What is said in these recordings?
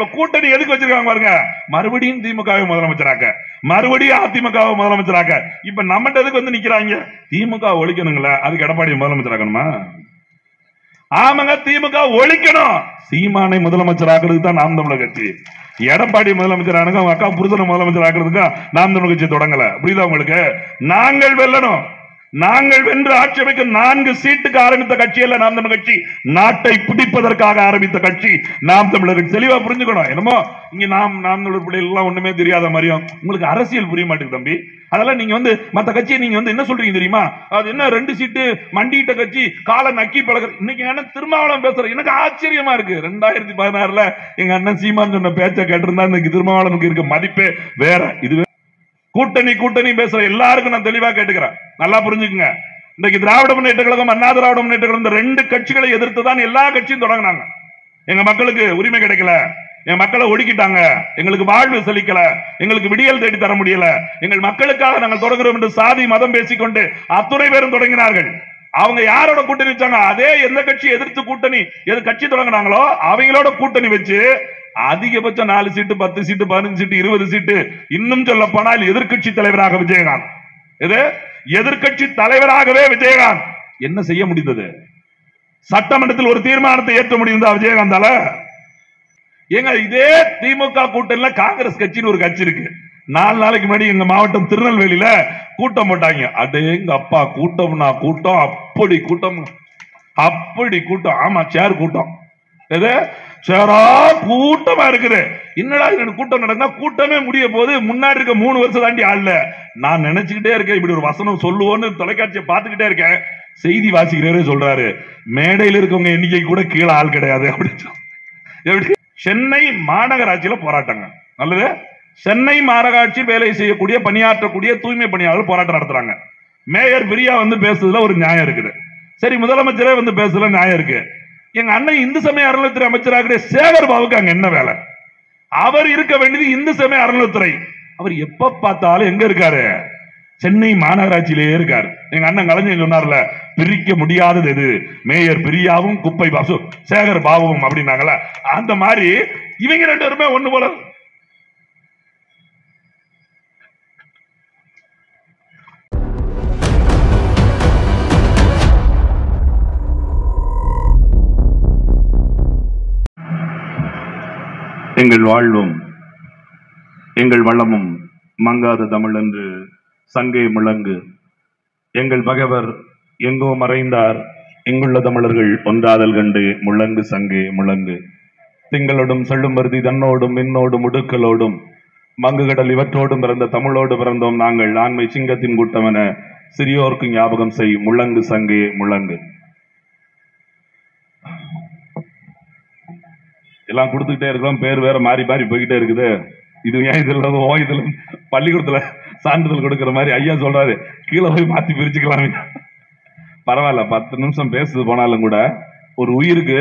இப்ப கூட்டணி எதுக்கு வச்சிருக்காங்க பாருங்க, மறுபடியும் திமுகவை முதலமைச்சராக்க, மறுபடியும் அதிமுகவை முதலமைச்சராக்க. இப்ப நம்மகிட்ட எதுக்கு வந்து நிக்கிறாங்க? திமுக ஒழிக்கணுங்களா, அதுக்கு எடப்பாடி முதலமைச்சராக்கணுமா? ஆமாங்க, திமுக ஒழிக்கணும். சீமானை முதலமைச்சர் ஆக்குறதுக்கு தான் நாம் தமிழர் கட்சி. எடப்பாடி முதலமைச்சர் ஆனது அவங்க அக்கா புருஷனை முதலமைச்சர் ஆக்குறதுக்கு நாம் தமிழர் கட்சி தொடங்கல. புரியுதா உங்களுக்கு? நாங்கள் வெல்லணும். நாங்கள் வென்று ஆட்சி அமைக்க 4 சீட்டுக்கு ஆரம்பித்த கட்சி அல்ல நாம் தமிழர் கட்சி, நாட்டை பிடிப்பதற்காக ஆரம்பித்த கட்சி நாம் தமிழர் கட்சி. தெளிவா புரிஞ்சுக்கணும். என்னமோ இங்க நாம் தமிழர் பிள்ளைகள் எல்லாம் ஒண்ணுமே தெரியாத மாதிரியும் உங்களுக்கு அரசியல் புரிய மாட்டேங்குது தம்பி. அதெல்லாம் நீங்க வந்து மத்த கட்சியை நீங்க வந்து என்ன சொல்றீங்க தெரியுமா? அது என்ன 2 சீட்டு மண்டிட்ட கட்சி, காலை நக்கி பழகிற. இன்னைக்கு அண்ணன் திருமாவளவன் பேசுற எனக்கு ஆச்சரியமா இருக்கு. 2016 எங்க அண்ணன் சீமான் சொன்ன பேச்ச கேட்டிருந்தா இன்னைக்கு திருமாவளவனுக்கு இருக்க மதிப்பே வேற. இதுவே கூட்டணி கூட்டணி பேசுற எல்லாருக்கும் நான் தெளிவா கேட்டுக்கிறேன், நல்லா புரிஞ்சுக்குங்க. இன்னைக்கு திராவிட முன்னேற்ற கழகம், அண்ணா திராவிட முன்னேற்ற கழகம், இந்த 2 கட்சிகளை எதிர்த்து தான் எல்லா கட்சியும் தொடங்கினாங்க. எங்க மக்களுக்கு உரிமை கிடைக்கல, என் மக்களை ஒடுக்கிட்டாங்க, எங்களுக்கு வாழ்வு செழிக்கல, எங்களுக்கு விடியல் தேடி தர முடியல, எங்கள் மக்களுக்காக நாங்கள் தொடங்குறோம் என்று சாதி மதம் பேசிக்கொண்டு அத்துணை பேரும் தொடங்கினார்கள். அவங்க யாரோட கூட்டணி வச்சாங்க? அதே எந்த கட்சி எதிர்த்து கூட்டணி எது கட்சி தொடங்கினாங்களோ அவங்களோட கூட்டணி வச்சு அதிகபட்சம் 4 சீட்டு, 10 சீட்டு, 15 சீட்டு, 20 சீட்டு, இன்னும் சொல்ல போனால் எதிர்கட்சி தலைவராக விஜயகாந்த், எதிர்கட்சி தலைவராகவே விஜயகாந்த் என்ன செய்ய முடிந்தது? சட்டமன்றத்தில் ஒரு தீர்மானத்தை ஏற்ற முடிந்ததா விஜயகாந்தால? எங்க இதே திமுக கூட்டணியில காங்கிரஸ் கட்சின்னு ஒரு கட்சி இருக்கு. 4 நாளைக்கு முன்னாடி எங்க மாவட்டம் திருநெல்வேலியில கூட்டம் போட்டாங்க. அடேங்க அப்பா, கூட்டம்னா கூட்டம், அப்படி கூட்டம், அப்படி கூட்டம். ஆமா, சேர் கூட்டம், சேரா கூட்டமா இருக்குது. என்னடா கூட்டம் நடந்தா கூட்டமே முடிய போது, முன்னாடி இருக்க 3 வருஷம் தாண்டி ஆள்ல. நான் நினைச்சுக்கிட்டே இருக்கேன், இப்படி ஒரு வசனம் சொல்லுவோன்னு தொலைக்காட்சியை பார்த்துக்கிட்டே இருக்கேன். செய்தி வாசிக்கிறவரே சொல்றாரு, மேடையில் இருக்கவங்க எண்ணிக்கை கூட கீழே ஆள் கிடையாது அப்படின்னு. சென்னை மாநகராட்சியில போராட்டங்க, நல்லது. சென்னை மாநகராட்சி வேலை செய்யக்கூடிய பணியாற்றக்கூடிய தூய்மை பணியாளர்கள் போராட்டம் நடத்துறாங்க. மேயர் பிரியா வந்து பேசுறதுல ஒரு நியாயம் இருக்குது. சரி, முதலமைச்சரே வந்து பேசுறதுல நியாயம் இருக்கு. எங்க அண்ணன் இந்து சமய அறநிலையத்துறை அமைச்சராக சேகர் பாபுக்கு அங்க என்ன வேலை? அவர் இருக்க வேண்டியது இந்து சமய அறநிலையத்துறை. அவர் எப்ப பார்த்தாலும் எங்க இருக்காரு? சென்னை மாநகராட்சியிலேயே இருக்காரு. எங்க அண்ணன் கலைஞர் சொன்னார்ல, பிரிக்க முடியாதது எது? மேயர் பிரியாவும் குப்பை பாசு சேகர் பாபுவும் அப்படின்னாங்களா, அந்த மாதிரி இவங்க 2 பேருமே ஒண்ணு போல. எங்கள் வாழ்வும் எங்கள் வளமும் மங்காத தமிழ் என்று சங்கே முழங்கு. எங்கள் பகைவர் எங்கோ மறைந்தார், எங்குள்ள தமிழர்கள் ஒன்றாதல் கண்டு முழங்கு சங்கே முழங்கு. திங்களோடும் செல்லும் மருதி தன்னோடும் மின்னோடும் உடுக்களோடும் மங்கு கடல் இவற்றோடும் பிறந்த தமிழோடு பிறந்தோம் நாங்கள், ஆண்மை சிங்கத்தின் கூட்டம் என சிறியோர்க்கு ஞாபகம் செய் முழங்கு சங்கே முழங்கு. எல்லாம் கொடுத்துக்கிட்டே இருக்கிறோம், பேர் வேற மாறி மாறி போய்கிட்டே இருக்குது. இது ஏன் இதுல இதுல பள்ளிக்கூடத்துல சான்றிதழ் கொடுக்கிற மாதிரி ஐயா சொல்றாரு, கீழே போய் மாத்தி பிரிச்சுக்கலாமே. பரவாயில்ல, 10 நிமிஷம் பேசுது போனாலும் கூட ஒரு உயிருக்கு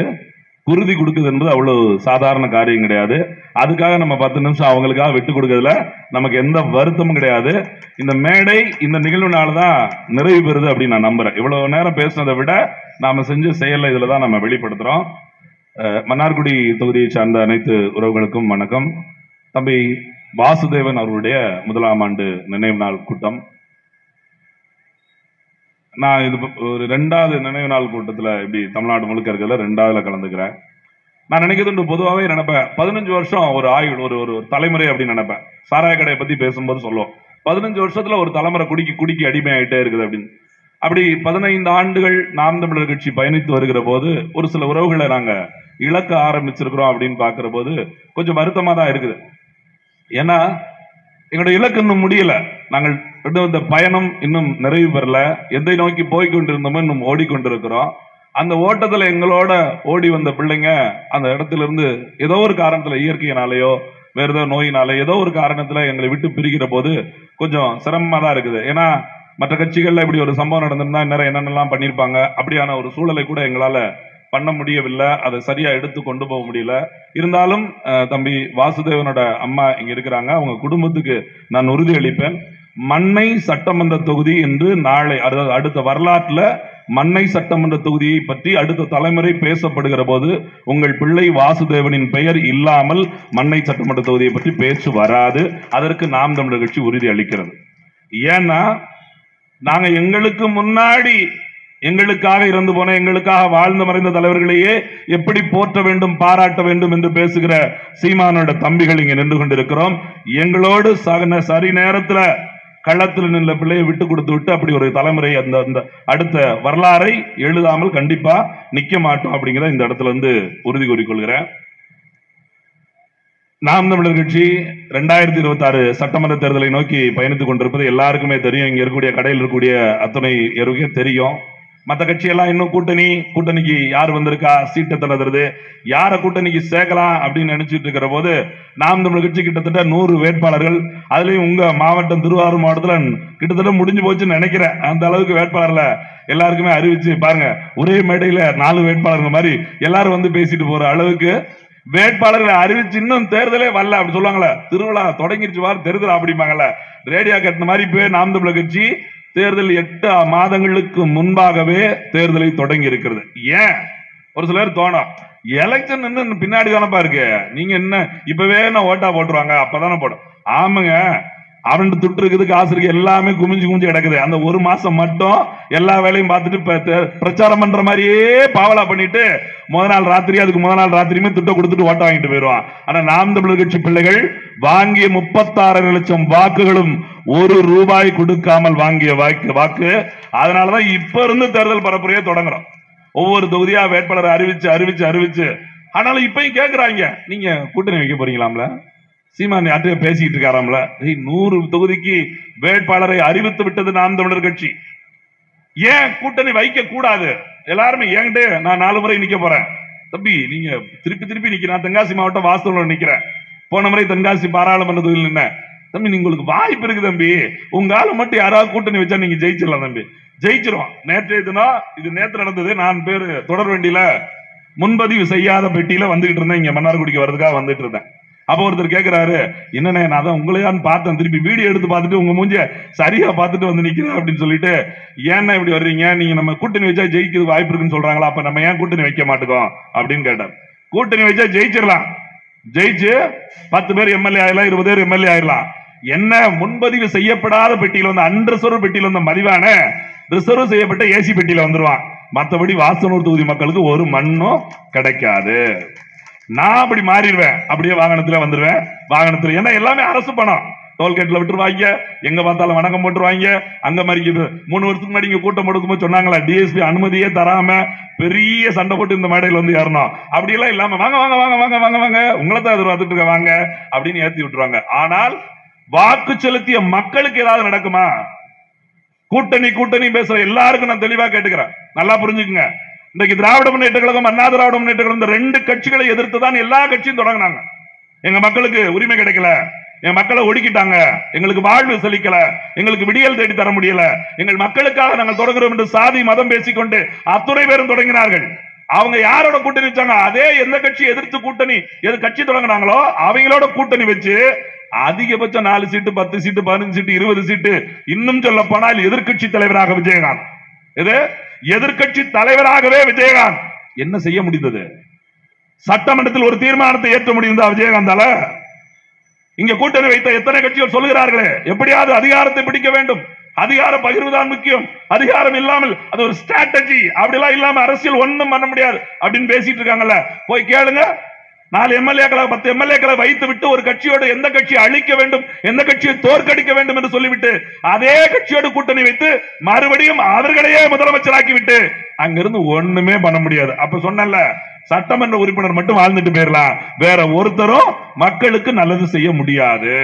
குருதி கொடுக்குது என்பது அவ்வளவு சாதாரண காரியம் கிடையாது. அதுக்காக நம்ம 10 நிமிஷம் அவங்களுக்காக விட்டு கொடுக்கறதுல நமக்கு எந்த வருத்தமும் கிடையாது. இந்த மேடை இந்த நிகழ்வுனாலதான் நிறைவு பெறுது அப்படின்னு நான் நம்புறேன். இவ்வளவு நேரம் பேசுனதை விட நாம செஞ்ச செயலை இதுலதான் நம்ம வெளிப்படுத்துறோம். மன்னார்குடி தொகுதியை சார்ந்த அனைத்து உறவுகளுக்கும் வணக்கம். தம்பி வாசுதேவன் அவர்களுடைய 1ஆம் ஆண்டு நினைவு நாள் கூட்டம். நான் இது ஒரு 2வது நினைவு நாள் கூட்டத்தில் இப்படி தமிழ்நாடு முழுக்க இருக்கிறதுல 2வதுல கலந்துக்கிறேன். நான் நினைக்கிறது பொதுவாகவே நினைப்பேன், 15 வருஷம் ஒரு ஆயுள், ஒரு தலைமுறை அப்படின்னு நினைப்பேன். சாராய கடையை பத்தி பேசும்போது சொல்லுவோம், 15 வருஷத்துல ஒரு தலைமுறை குடிக்கி அடிமையாயிட்டே இருக்குது அப்படின்னு. அப்படி 15 ஆண்டுகள் நாம் தமிழர் கட்சி பயணித்து வருகிற போது ஒரு சில உறவுகளை நாங்க இழக்க ஆரம்பிச்சிருக்கிறோம் அப்படின்னு பாக்குற போது கொஞ்சம் வருத்தமா தான் இருக்குது. ஏன்னா எங்களுடைய இலக்கு இன்னும் முடியல, நாங்கள் இந்த பயணம் இன்னும் நிறைவு பெறல, எதை நோக்கி போய்கொண்டிருந்தோமோ இன்னும் ஓடிக்கொண்டிருக்கிறோம். அந்த ஓட்டத்துல எங்களோட ஓடி வந்த பிள்ளைங்க அந்த இடத்துல இருந்து ஏதோ ஒரு காரணத்துல, இயற்கையினாலேயோ வேற ஏதோ நோயினால ஏதோ ஒரு காரணத்துல எங்களை விட்டு பிரிக்கிற போது கொஞ்சம் சிரமமா தான் இருக்குது. ஏன்னா மற்ற கட்சிகள்ல இப்படி ஒரு சம்பவம் நடந்திருந்தா நிறைய என்னென்னலாம் பண்ணிருப்பாங்க. அப்படியான ஒரு சூழலை கூட எங்களால பண்ண முடியவில்லை, அதை சரியா எடுத்து கொண்டு போக முடியல. இருந்தாலும் தம்பி வாசுதேவனோட அம்மா இங்க இருக்கிறாங்க, அவங்க குடும்பத்துக்கு நான் உறுதி அளிப்பேன். மண்ணை சட்டமன்ற தொகுதி என்று நாளை அடுத்த வரலாற்றுல மன்னை சட்டமன்ற தொகுதியை பற்றி அடுத்த தலைமுறை பேசப்படுகிற போது உங்கள் பிள்ளை வாசுதேவனின் பெயர் இல்லாமல் மன்னை சட்டமன்ற தொகுதியை பற்றி பேச்சு வராது. அதற்கு நாம் தமிழர் கட்சி உறுதி அளிக்கிறது. ஏன்னா நாங்க எங்களுக்கு முன்னாடி எங்களுக்காக இறந்து போன, எங்களுக்காக வாழ்ந்து மறைந்த தலைவர்களையே எப்படி போற்ற வேண்டும், பாராட்ட வேண்டும் என்று பேசுகிற சீமானோட தம்பிகள் இங்க நின்று கொண்டிருக்கிறோம். எங்களோடு சரி நேரத்தில் களத்தில் நின்ற பிள்ளையை விட்டு கொடுத்து விட்டு அப்படி ஒரு தலைமுறை அந்த அடுத்த வரலாறை எழுதாமல் கண்டிப்பா நிக்க மாட்டோம் அப்படிங்கிற இந்த இடத்துல இருந்து உறுதி கூறிக்கொள்கிறேன். நாம் தமிழர் கட்சி 2026 சட்டமன்ற தேர்தலை நோக்கி பயணித்துக் கொண்டிருப்பது எல்லாருக்குமே தெரியும். இங்க இருக்கக்கூடிய கடையில் இருக்கக்கூடிய அத்தனை பேருக்கே தெரியும். மற்ற கட்சியெல்லாம் இன்னும் கூட்டணிக்கு யார் வந்திருக்கா, சீட்டை தளர்றது, யார கூட்டணிக்கு சேர்க்கலாம் அப்படின்னு நினைச்சிட்டு இருக்கிற போது நாம் தமிழர் கட்சி கிட்டத்தட்ட 100 வேட்பாளர்கள், அதுலயும் உங்க மாவட்டம் திருவாரூர் மாவட்டத்தில் கிட்டத்தட்ட முடிஞ்சு போச்சுன்னு நினைக்கிறேன். அந்த அளவுக்கு வேட்பாளர்ல எல்லாருக்குமே அறிவிச்சு பாருங்க, ஒரே மேடையில 4 வேட்பாளர்கள் மாதிரி எல்லாரும் வந்து பேசிட்டு போற அளவுக்கு வேட்பாளர்களை அறிவிச்சு இன்னும் தேர்தலே வரல. அப்படி சொல்லுவாங்களே, திருவிழா தொடங்கிருச்சு வார் தேர்தல் அப்படிம்பாங்கல்ல, ரேடியா கட்டின மாதிரி போய் நாம் தமிழர் கட்சி தேர்தல் 8 மாதங்களுக்கு முன்பாகவே தேர்தலை தொடங்கி இருக்கிறது. ஏன் ஒரு சிலர் தோணும், எலெக்ஷன் பின்னாடி தானப்பா இருக்கு, நீங்க என்ன இப்பவே ஓட்டா போட்டுருவாங்க அப்பதானே போடும். ஆமாங்க, அவன் துட்டு இருக்குது, காசு இருக்கு, எல்லாமே குமிஞ்சு கிடக்குது. அந்த ஒரு மாசம் மட்டும் எல்லா வேலையும் பார்த்துட்டு பிரச்சாரம் பண்ற மாதிரியே பாவலா பண்ணிட்டு முதல் நாள் ராத்திரி, அதுக்கு முதல் நாள் ராத்திரியுமே துட்டை கொடுத்துட்டு ஓட்ட வாங்கிட்டு போயிடுவான். ஆனா நாம் தமிழர் கட்சி பிள்ளைகள் வாங்கிய 36 லட்சம் வாக்குகளும் ₹1 கொடுக்காமல் வாங்கிய வாக்கு. அதனாலதான் இப்ப இருந்து தேர்தல் பரப்புரையை தொடங்குறோம். ஒவ்வொரு தொகுதியா வேட்பாளரை அறிவிச்சு ஆனாலும் இப்பயும் கேட்கிறாங்க, நீங்க கூட்டணி வைக்க போறீங்களாம்ல, சீமான் யார்கிட்ட பேசிட்டு இருக்காராம்ல, 100 தொகுதிக்கு வேட்பாளரை அறிவித்து விட்டது நாம் தமிழர் கட்சி. ஏன் கூட்டணி வைக்க கூடாது? எல்லாருமே என்கிட்ட நான் 4 முறை நிக்க போறேன் தம்பி, நீங்க திருப்பி நிக்கிறேன். தென்காசி மாவட்டம் வாசல் நிக்கிறேன், போன முறை தென்காசி பாராளுமன்ற தொகுதியில் நின்ன தம்பி, உங்களுக்கு வாய்ப்பு இருக்கு தம்பி, உங்க ஆளு மட்டும் யாராவது கூட்டணி வச்சா நீங்க ஜெயிச்சிடலாம் தம்பி, ஜெயிச்சிருவோம். நேற்றைய தினம் இது நேற்று நடந்தது. நான் பேரு தொடர் வண்டியில முன்பதிவு செய்யாத பெட்டியில வந்துகிட்டு இருந்தேன், இங்க மன்னார்குடிக்கு வர்றதுக்காக வந்துட்டு இருந்தேன். அப்ப ஒருத்தர் கேட்கிறாரு, என்னண்ணே நான் தான் உங்களையான்னு பார்த்தேன், திருப்பி வீடியோ எடுத்து பார்த்துட்டு உங்க மூஞ்ச சரியா பார்த்துட்டு வந்து நிக்கிறேன் அப்படின்னு சொல்லிட்டு, ஏன்னா இப்படி வர்றீங்க, நீங்க நம்ம கூட்டணி வச்சா ஜெயிக்கிறது வாய்ப்பு இருக்குன்னு சொல்றாங்களா, அப்ப நம்ம ஏன் கூட்டணி வைக்க மாட்டோம் அப்படின்னு கேட்டார். கூட்டணி வச்சா ஜெயிச்சிடலாம், ஜெயிச்சு 10 பேர் எம்எல்ஏ ஆயிடலாம், 20 பேர் எம்எல்ஏ ஆயிடலாம். என்ன முன்பதிவு செய்யப்படாத பெட்டியில வந்து அன்ரிசர்வ் பெட்டியில வந்த மதிவான ரிசர்வ் செய்யப்பட்ட ஏசி பெட்டியில வந்துருவான். மற்றபடி வாசனூர் தொகுதி மக்களுக்கு ஒரு மண்ணும் கிடைக்காது. நான் அப்படி மாறிடுவேன், அப்படியே வாகனத்துல வந்துருவேன். வாகனத்துல ஏன்னா எல்லாமே அரசு பணம், டோல்கேட்ல விட்டுருவாங்க, எங்க பார்த்தாலும் வணக்கம் போட்டுருவாங்க. அங்க மாதிரி 3 வருஷத்துக்கு முன்னாடி இங்க கூட்டம் போடுக்கும்போது சொன்னாங்களா, டிஎஸ்பி அனுமதியே தராம பெரிய சண்டை போட்டு இந்த மேடையில் வந்து ஏறணும். அப்படி எல்லாம் இல்லாம வாங்க வாங்க வாங்க வாங்க வாங்க வாங்க உங்களை தான் எதிர்பார்த்துட்டு இருக்க வாங்க அப்படின்னு ஏற்றி விட்டுருவாங்க. ஆனால் வாக்கு செலுத்திய மக்களுக்கு ஏதாவது நடக்குமா? கூட்டணி பேசுற எல்லாருக்கும் நான் தெளிவா கேட்டுக்கிறேன், நல்லா புரிஞ்சுக்குங்க. இன்றைக்கு திராவிட முன்னேற்ற கழகம், அண்ணா திராவிட முன்னேற்ற கழகம், இந்த 2 கட்சிகளை எதிர்த்து தான் எல்லா கட்சியும் தொடங்கினாங்க. எங்க மக்களுக்கு உரிமை கிடைக்கல, எங்க மக்களை ஒடுக்கிட்டாங்க, எங்களுக்கு வாழ்வு செழிக்கல, எங்களுக்கு விடியல் தேடி தர முடியல, எங்கள் மக்களுக்காக நாங்கள் தொடங்குறோம் என்று சாதி மதம் பேசிக்கொண்டு அத்துணை பேரும் தொடங்கினார்கள். அவங்க யாரோட கூட்டணி வச்சாங்க? அதே எந்த கட்சி எதிர்த்து கூட்டணி கட்சி தொடங்கினாங்களோ அவங்களோட கூட்டணி வச்சு அதிகபட்சம் 4 சீட்டு, 10 சீட்டு, 15 சீட்டு, 20 சீட்டு, இன்னும் சொல்ல போனால் எதிர்கட்சி தலைவராக விஜயகாந்த், எதிர்கட்சி தலைவராகவே விஜயகாந்த் என்ன செய்ய முடிந்தது? சட்டமன்றத்தில் ஒரு தீர்மானத்தை ஏற்ற முடிந்ததா விஜயகாந்தால? இங்க கூட்டணி வைத்த எத்தனை கட்சிகள் சொல்லுகிறார்களே, எப்படியாவது அதிகாரத்தை பிடிக்க வேண்டும், அதிகார பகிர்வுதான் முக்கியம், அதிகாரம் இல்லாமல் அது ஒரு ஸ்ட்ராட்டஜி, அப்படிலாம் இல்லாம அரசியல் ஒண்ணும் பண்ண முடியாது அப்படின்னு பேசிட்டு இருக்காங்கல்ல. போய் கேளுங்க. 4 எம்எல்ஏக்களை 10 எம்எல்ஏக்களை வைத்து விட்டு ஒரு கட்சியோட எந்த கட்சியை அழிக்க வேண்டும், எந்த கட்சியை தோற்கடிக்க வேண்டும் என்று சொல்லிவிட்டு அதே கட்சியோடு கூட்டணி வைத்து மறுபடியும் அவர்களையே முதலமைச்சராக்கி விட்டு அங்கிருந்து ஒண்ணுமே பண்ண முடியாது. அப்ப சொன்னல, சட்டமன்ற உறுப்பினர் மட்டும் வாழ்ந்துட்டு போயிடலாம், வேற ஒருத்தரும் மக்களுக்கு நல்லது செய்ய முடியாது.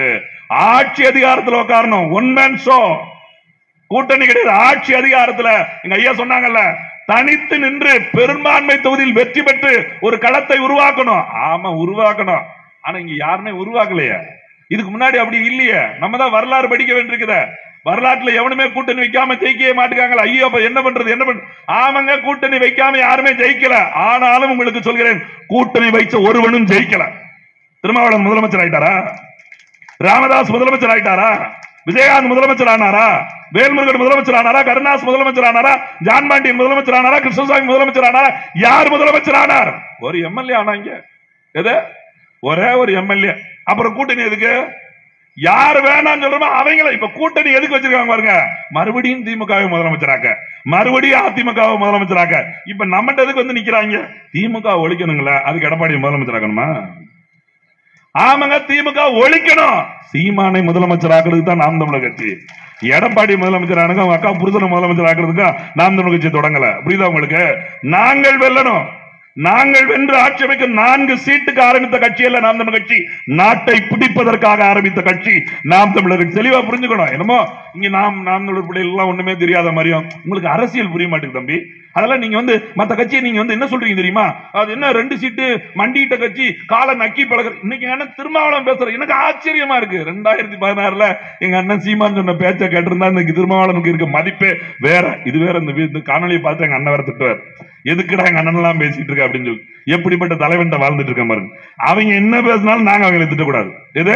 ஆட்சி அதிகாரத்தில் உட்காரணும், ஒன் மேன் ஷோ, கூட்டணி கிடையாது. ஆட்சி அதிகாரத்துல எங்க ஐயா சொன்னாங்கல்ல, தனித்து நின்று பெரும்பான்மை தொகுதியில் வெற்றி பெற்று ஒரு களத்தை உருவாக்கணும். ஆமா உருவாக்கணும், ஆனா இங்க யாருமே உருவாக்கலையே. இதுக்கு முன்னாடி அப்படி இல்லையே. நம்ம தான் வரலாறு படிக்க வேண்டியிருக்குத. வரலாற்றுல எவனுமே கூட்டணி வைக்காம ஜெயிக்கவே மாட்டேங்காங்களா? ஐயோ என்ன பண்றது? ஆமாங்க, கூட்டணி வைக்காம யாருமே ஜெயிக்கல. ஆனாலும் உங்களுக்கு சொல்கிறேன், கூட்டணி வைச்ச ஒருவனும் ஜெயிக்கல. திருமாவளவன் முதலமைச்சர் ஆயிட்டாரா? ராமதாஸ் முதலமைச்சர் ஆயிட்டாரா? விஜயகாந்த் முதலமைச்சர் ஆனாரா? வேல்முருகன் முதலமைச்சர் ஆனாரா? கருணாஸ் முதலமைச்சர் ஆனாரா? ஜான் பாண்டியன் முதலமைச்சர் ஆனாரா? கிருஷ்ணசாமி முதலமைச்சர் ஆனாரா? யார் முதலமைச்சர் ஆனார்? ஒரு எம்எல்ஏ ஆனாங்க. எது? ஒரே ஒரு எம்எல்ஏ. அப்புறம் கூட்டணி எதுக்கு? யார் வேணாம் சொல்றோமோ அவங்கள இப்ப கூட்டணி எதுக்கு வச்சிருக்காங்க பாருங்க. மறுபடியும் திமுகவை முதலமைச்சராக்க, மறுபடியும் அதிமுகவை முதலமைச்சராக்க. இப்ப நம்ம எதுக்கு வந்து நிக்கிறாங்க? திமுக ஒழிக்கணுங்களா? அதுக்கு எடப்பாடி முதலமைச்சராக்கணுமா? ஆமாங்க, திமுக ஒழிக்கணும். சீமானை முதலமைச்சர் ஆக்குறதுக்கு தான் நாம் தமிழர் கட்சி. எடப்பாடி முதலமைச்சர் ஆனது அவங்க அக்கா புருஷனை முதலமைச்சர் ஆக்குறதுக்கு நாம் தமிழர் கட்சி தொடங்கல. புரியுதா உங்களுக்கு? நாங்கள் வெல்லணும். நாங்கள் வென்று ஆட்சி அமைக்க 4 சீட்டுக்கு ஆரம்பித்த கட்சி அல்ல நாம் தமிழர் கட்சி. நாட்டை பிடிப்பதற்காக ஆரம்பித்த கட்சி நாம் தமிழர் கட்சி. தெளிவா புரிஞ்சுக்கணும். என்னமோ இங்க நாம் தமிழர் பிள்ளைகள் எல்லாம் ஒண்ணுமே தெரியாத மாதிரியும் உங்களுக்கு அரசியல் புரிய மாட்டேங்குது தம்பி. அதெல்லாம் நீங்க வந்து மத்த கட்சியை நீங்க வந்து என்ன சொல்றீங்க தெரியுமா? அது என்ன 2 சீட்டு மண்டிட்ட கட்சி கால நக்கி பழகிற. இன்னைக்கு அண்ணன் திருமாவளவன் பேசுற எனக்கு ஆச்சரியமா இருக்கு. 2016 எங்க அண்ணன் சீமான் சொன்ன பேச்ச கேட்டிருந்தா இன்னைக்கு திருமாவளவனுக்கு இருக்க மதிப்பே வேற. இது வேற. இந்த காணொலியை பார்த்து எங்க அண்ணன் வேற திட்டுவார். எதுக்குடா எங்க அண்ணன் எல்லாம் பேசிட்டு இருக்க அப்படின்னு சொல்லி. எப்படிப்பட்ட தலைவன் வாழ்ந்துட்டு இருக்க பாருங்க. அவங்க என்ன பேசினாலும் நாங்க அவங்களை திட்டக்கூடாது. எது?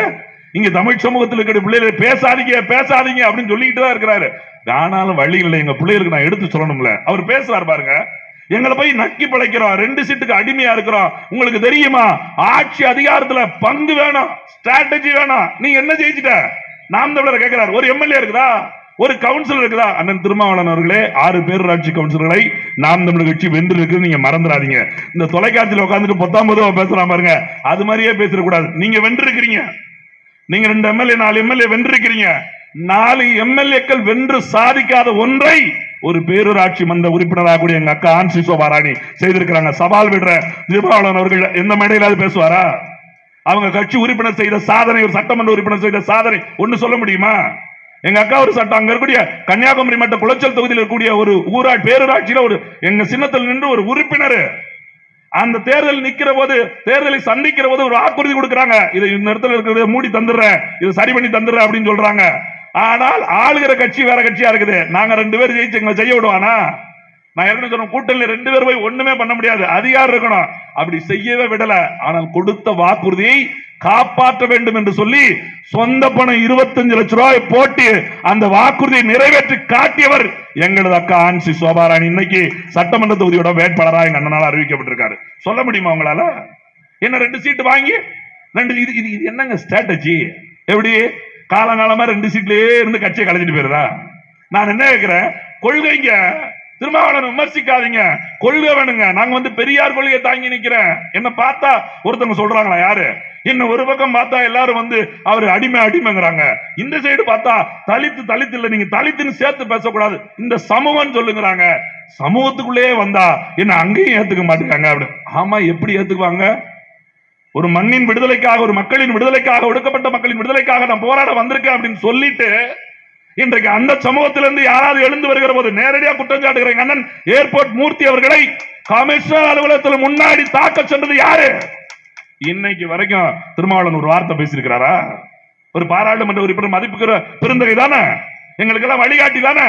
இங்க தமிழ் சமூகத்தில் இருக்கிற பிள்ளைகளை பேசாதீங்க பேசாதீங்க அப்படின்னு சொல்லிட்டு தான் இருக்கிறாரு. ஆனாலும் வழி இல்லை. எங்க பிள்ளைகளுக்கு நான் எடுத்து சொல்லணும்ல. அவர் பேசுறாரு பாருங்க. எங்களை போய் நக்கி பழைக்கிறோம், 2 சீட்டுக்கு அடிமையா இருக்கிறோம். உங்களுக்கு தெரியுமா? ஆட்சி அதிகாரத்துல பங்கு வேணும், ஸ்ட்ராட்டஜி வேணும். நீங்க என்ன ஜெயிச்சிட்ட? நாம் தமிழர் கேட்கிறார். ஒரு எம்எல்ஏ இருக்குதா? ஒரு கவுன்சிலர் இருக்குதா? அண்ணன் திருமாவளவன் அவர்களே, 6 பேரூராட்சி கவுன்சிலர்களை நாம் தமிழர் கட்சி வென்று இருக்கு. நீங்க மறந்துடாதீங்க. இந்த தொலைக்காட்சியில் உட்காந்துட்டு 19 பேசலாம் பாருங்க. அது மாதிரியே பேசக்கூடாது. நீங்க வென்று இருக்கிறீங்க. நீங்க 2 எம்எல்ஏ 4 எம்எல்ஏ வென்றிருக்கிறீங்க. 4 எம்எல்ஏக்கள் வென்று சாதிக்காத ஒன்றை ஒரு பேரூராட்சி மன்ற உறுப்பினராக கூடிய எங்க அக்கா ஆன்சி சோபாராணி செய்திருக்கிறாங்க. சவால் விடுற திருமாவளவன் அவர்கள் எந்த மேடையிலாவது பேசுவாரா? அவங்க கட்சி உறுப்பினர் செய்த சாதனை, ஒரு சட்டமன்ற உறுப்பினர் செய்த சாதனை ஒன்னு சொல்ல முடியுமா? எங்க அக்கா ஒரு சட்டம் அங்க இருக்கக்கூடிய கன்னியாகுமரி மற்ற குளச்சல் தொகுதியில் இருக்கக்கூடிய ஒரு பேரூராட்சியில ஒரு எங்க சின்னத்தில் நின்று ஒரு உறுப்பினர் அந்த தேர்தல் நிக்கிற போது, தேர்தலை சந்திக்கிற போது ஒரு வாக்குறுதி கொடுக்கிறாங்க. இது இந்த இடத்துல இருக்கிறத மூடி தந்துடுறேன், இது சரி பண்ணி தந்துடுறேன் அப்படின்னு சொல்றாங்க. ஆனால் ஆளுகிற கட்சி வேற கட்சியா இருக்குது. நாங்க 2 பேர் ஜெயிச்சு எங்களை செய்ய விடுவானா? நான் ஏற்கனவே சொன்ன கூட்டணியில் 2 பேர் போய் ஒண்ணுமே பண்ண முடியாது. அதிகாரம் இருக்கணும். அப்படி செய்யவே விடல. ஆனால் கொடுத்த வாக்குறுதியை காப்பாற்ற வேண்டும் என்று சொல்லி சொந்த பணம் 25 லட்சம் ரூபாய் போட்டு அந்த வாக்குறுதியை நிறைவேற்றி காட்டியவர் எங்களது அக்கா ஆன்சி சோபாராணி. இன்னைக்கு சட்டமன்ற தொகுதியோட வேட்பாளராக எங்க அண்ணனால அறிவிக்கப்பட்டிருக்காரு. சொல்ல முடியுமா உங்களால? என்ன 2 சீட்டு வாங்கி 2 இது என்னங்க ஸ்ட்ராட்டஜி? எப்படி காலங்காலமா 2 சீட்லயே இருந்து கட்சியை கலைஞ்சிட்டு போயிருதா? நான் என்ன கேட்கிறேன், கொள்கைங்க. திருமாவளவன் விமர்சிக்காதீங்க, கொள்கை வேணுங்க. நாங்க வந்து பெரியார் கொள்கையை தாங்கி நிக்கிறேன். என்ன பார்த்தா ஒருத்தவங்க சொல்றாங்களா? யாரு? இன்னும் ஒரு பக்கம் பார்த்தா எல்லாரும் வந்து அவர் அடிமைங்கிறாங்க. இந்த சைடு பார்த்தா தலித்து இல்ல, நீங்க தலித்துன்னு சேர்த்து பேசக்கூடாது, இந்த சமூகம் சொல்லுங்கிறாங்க. சமூகத்துக்குள்ளே வந்தா என்ன அங்கேயும் ஏத்துக்க மாட்டேங்காங்க. அப்படி ஆமா, எப்படி ஏத்துக்குவாங்க? ஒரு மண்ணின் விடுதலைக்காக, ஒரு மக்களின் விடுதலைக்காக, ஒடுக்கப்பட்ட மக்களின் விடுதலைக்காக நான் போராட வந்திருக்கேன் அப்படின்னு சொல்லிட்டு இன்றைக்கு அந்த சமூகத்திலிருந்து யாராவது எழுந்து வருகிற போது நேரடியாக குற்றம் சாட்டுகிற அண்ணன் ஏர்போர்ட் மூர்த்தி அவர்களை கமிஷனர் அலுவலகத்தில் முன்னாடி தாக்க சென்றது யாரு? இன்னைக்கு வரைக்கும் திருமாவளவன் ஒரு வார்த்தை பேசியிருக்கிறாரா? ஒரு பாராளுமன்ற உறுப்பினர் மதிப்புக்கிற பெருந்தகை தானே, எங்களுக்கு எல்லாம் வழிகாட்டி தானே.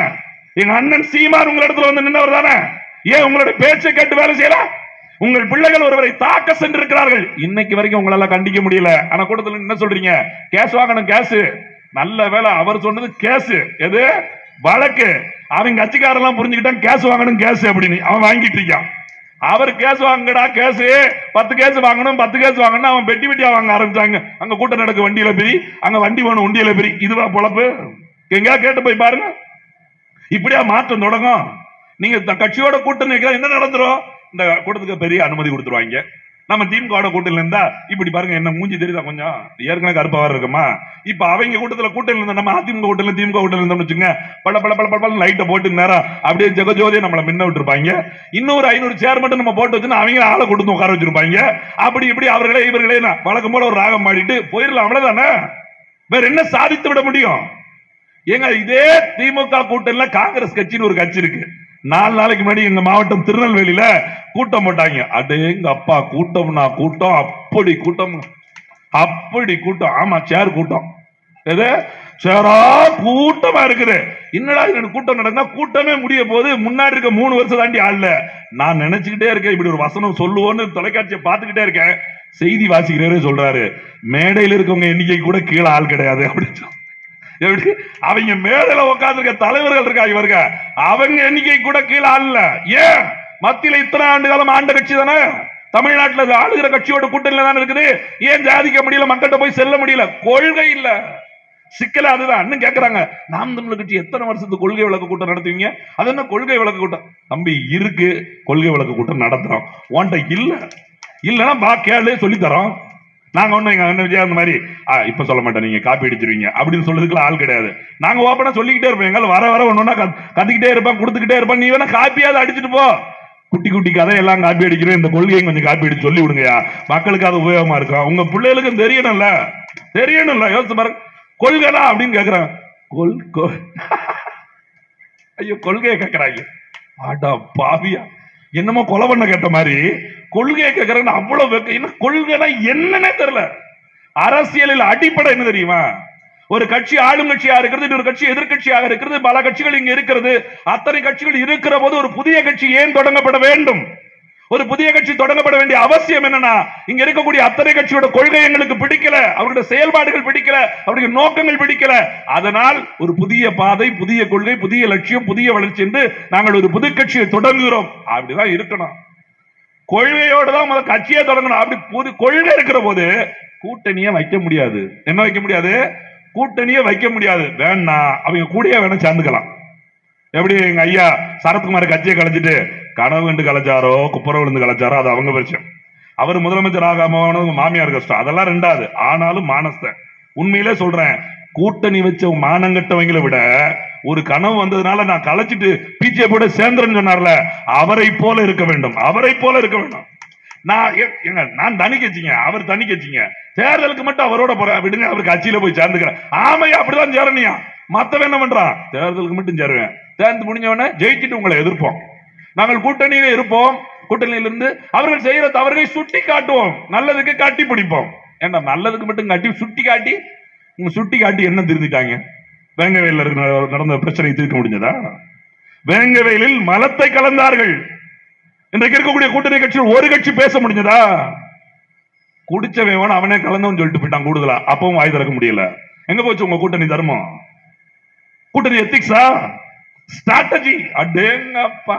எங்க அண்ணன் சீமான் உங்க இடத்துல வந்து நின்றவர் தானே. ஏன் உங்களுடைய பேச்சை கேட்டு வேலை செய்யல? உங்கள் பிள்ளைகள் ஒருவரை தாக்க சென்றிருக்கிறார்கள். இன்னைக்கு வரைக்கும் உங்களால கண்டிக்க முடியல. ஆனா கூட்டத்தில் என்ன சொல்றீங்க? கேஸ் வாங்கணும், கேஸ். நல்ல வேலை அவர் சொன்னது கேஸ். எது? வழக்கு. அவங்க கட்சிக்காரெல்லாம் புரிஞ்சுக்கிட்டான் கேஸ் வாங்கணும் கேஸ் அப்படின்னு. அவன் வாங்கிட்டு இருக்கான். அவர் கேஸ் வாங்கடா கேஸ், 10 கேஸ் வாங்கணும், 10 கேஸ் வாங்கணும். அவன் பெட்டி பெட்டியா வாங்க ஆரம்பிச்சாங்க. அங்க கூட்டம் நடக்க வண்டியில பிரி, அங்க வண்டி வேணும் உண்டியில பிரி. இதுவா பொழப்பு? எங்க கேட்டு போய் பாருங்க. இப்படியா மாற்றம் தொடங்கும்? நீங்க கட்சியோட கூட்டணி என்ன நடந்துரும்? இந்த கூட்டத்துக்கு பெரிய அனுமதி கொடுத்துருவாங்க. நம்ம திமுக கூட்டணியில் இருந்தா இப்படி பாருங்க, என்ன மூஞ்சி தெரியுதா? கொஞ்சம் ஏற்கனவே கருப்பா இருக்குமா? இப்ப அவங்க கூட்டத்தில் கூட்டணியில் இருந்தா நம்ம அதிமுக கூட்டணியில் திமுக கூட்டணியில் இருந்தோம்னு வச்சுங்க, பல லைட்டை போட்டு நேரம் அப்படியே ஜெகஜோதியை நம்மள முன்ன விட்டுருப்பாங்க. இன்னொரு 500 சேர் மட்டும் நம்ம போட்டு வச்சுன்னா அவங்க ஆளை கொடுத்து உட்கார வச்சிருப்பாங்க. அப்படி இப்படி அவர்களே இவர்களே வழக்கம் போல ஒரு ராகம் பாடிட்டு போயிடலாம். அவ்வளவுதானே. வேற என்ன சாதித்து விட முடியும்? ஏங்க இதே திமுக கூட்டணியில காங்கிரஸ் கட்சின்னு ஒரு கட்சி இருக்கு. 4 நாளைக்கு முன்னாடி எங்க மாவட்டம் திருநெல்வேலியில கூட்டம் போட்டாங்க. அடேங்க அப்பா, கூட்டம்னா கூட்டம், அப்படி கூட்டம், அப்படி கூட்டம். ஆமா, சேர் கூட்டம். எது சேரா கூட்டமா இருக்குது. என்னடா கூட்டம் நடந்தா கூட்டமே முடிய போது, முன்னாடி இருக்க 3 வருஷம் தாண்டி ஆள்ல. நான் நினைச்சுக்கிட்டே இருக்கேன், இப்படி ஒரு வசனம் சொல்லுவோன்னு தொலைக்காட்சியை பார்த்துக்கிட்டே இருக்கேன். செய்தி வாசிக்கிறவரே சொல்றாரு, மேடையில் இருக்கவங்க எண்ணிக்கை கூட கீழே ஆள் கிடையாது அப்படின்னு. எப்படி அவங்க மேல உட்கார்ந்து தலைவர்கள் இருக்கா இவருங்க, அவங்க எண்ணிக்கை கூட கீழே ஆளல. ஏன் மத்தியில இத்தனை ஆண்டு காலம் ஆண்ட கட்சி தானே, தமிழ்நாட்டில் ஆளுகிற கட்சியோட கூட்டணியில தானே இருக்குது. ஏன் ஜாதிக்க முடியல, மக்கள்கிட்ட போய் செல்ல முடியல? கொள்கை இல்ல. சிக்கல அதுதான். இன்னும் கேட்கறாங்க, நாம் தமிழர் கட்சி எத்தனை வருஷத்துக்கு கொள்கை விளக்க கூட்டம் நடத்துவீங்க? அது என்ன கொள்கை விளக்க கூட்டம்? தம்பி இருக்கு, கொள்கை விளக்க கூட்டம் நடத்துறோம். உன்கிட்ட இல்ல, இல்லன்னா பா கேளு, சொல்லி தரோம். நாங்க ஒண்ணு எங்க அண்ணன் விஜயா அந்த மாதிரி இப்ப சொல்ல மாட்டோம், நீங்க காப்பி அடிச்சிருவீங்க அப்படின்னு சொல்றதுக்குலாம் ஆள் கிடையாது. நாங்க ஓப்பனா சொல்லிக்கிட்டே இருப்போம். எங்களை வர ஒன்னொன்னா கத்துக்கிட்டே இருப்பேன், கொடுத்துக்கிட்டே இருப்பேன். நீ வேணா காப்பியாவது அடிச்சுட்டு போ. குட்டி குட்டி கதை எல்லாம் காப்பி அடிக்கிறேன், இந்த கொள்கையை கொஞ்சம் காப்பி அடிச்சு சொல்லி விடுங்கயா, மக்களுக்கு அது உபயோகமா இருக்கும். உங்க பிள்ளைகளுக்கும் தெரியணும்ல, யோசிச்சு பாருங்க. கொள்கைதான் அப்படின்னு கேக்குறாங்க. ஐயோ கொள்கையை கேட்கறாங்க. ஆடா பாவியா, என்னமோ கொலை பண்ண கேட்ட மாதிரி கொள்கையை கேட்கறேன்னு அவ்வளவு கொள்கைனா என்னன்னே தெரியல. அரசியலில் அடிப்படை என்ன தெரியுமா? ஒரு கட்சி ஆளும் கட்சியா இருக்கிறது, ஒரு கட்சி எதிர்கட்சியாக இருக்கிறது, பல கட்சிகள் இங்க இருக்கிறது. அத்தனை கட்சிகள் இருக்கிற போது ஒரு புதிய கட்சி ஏன் தொடங்கப்பட வேண்டும்? ஒரு புதிய கட்சி தொடங்கப்பட வேண்டிய அவசியம் என்னன்னா, இங்க இருக்கக்கூடிய அத்தனை கட்சியோட கொள்கை எங்களுக்கு பிடிக்கல, அவருடைய செயல்பாடுகள் பிடிக்கல, அவருடைய நோக்கங்கள் பிடிக்கல. அதனால் ஒரு புதிய பாதை, புதிய கொள்கை, புதிய லட்சியம், புதிய வளர்ச்சி என்று நாங்கள் ஒரு புது கட்சியை தொடங்குகிறோம். அப்படிதான் இருக்கணும். கொள்கையோடு தான் முதல் கட்சியை தொடங்கணும். அப்படி புது கொள்கை இருக்கிற போது கூட்டணியை வைக்க முடியாது. என்ன வைக்க முடியாது? கூட்டணியை வைக்க முடியாது. வேணா அவங்க கூடயே வேணா சேர்ந்துக்கலாம். எப்படி எங்க ஐயா சரத்குமார் கட்சியை கலைச்சிட்டு கனவு கண்டு கலைச்சாரோ குப்புற விழுந்து கலைச்சாரோ அது அவங்க பிரச்சனை. அவர் முதலமைச்சர் ஆகாம மாமியார் கஷ்டம், அதெல்லாம் ரெண்டாவது. ஆனாலும் மானஸ்த உண்மையிலே சொல்றேன், கூட்டணி வச்ச மானங்கட்டவங்களை விட ஒரு கனவு வந்ததுனால நான் கலைச்சிட்டு பிஜேபியோட சேர்ந்துறேன்னு சொன்னார்ல, அவரை போல இருக்க வேண்டும், அவரை போல இருக்க வேண்டும். நான் தனி கட்சிங்க, அவர் தனி கட்சிங்க. தேர்தலுக்கு மட்டும் அவரோட போற விடுங்க, அவர் கட்சியில போய் சேர்ந்துக்கிறேன். ஆமையா அப்படிதான் சேரணியா. மத்தவன் என்ன பண்றான்? தேர்தலுக்கு மட்டும் சேருவேன், தேர்ந்து முடிஞ்சவன ஜெயிச்சுட்டு உங்களை எதிர்ப்போம், நாங்கள் கூட்டணியில இருப்போம், கூட்டணியிலிருந்து அவர்கள் செய்யற தவறுகளை சுட்டி காட்டுவோம், நல்லதுக்கு காட்டி பிடிப்போம். ஏன்னா நல்லதுக்கு மட்டும் காட்டி சுட்டி காட்டி சுட்டி காட்டி என்ன திருந்திட்டாங்க? வேங்கவேல நடந்த பிரச்சனை தீர்க்க முடிஞ்சதா? வேங்கவேலில் மலத்தை கலந்தார்கள். இன்றைக்கு இருக்கக்கூடிய கூட்டணி கட்சியில் ஒரு கட்சி பேச முடிஞ்சதா? குடிச்சவன் அவனே கலந்தவன் சொல்லிட்டு போயிட்டான் கூடுதலா. அப்பவும் வாய் திறக்க முடியல. எங்க போச்சு உங்க கூட்டணி தர்மம்? கூட்டணி எத்திக்ஸா? ஸ்ட்ராட்டஜி? அடேங்கப்பா,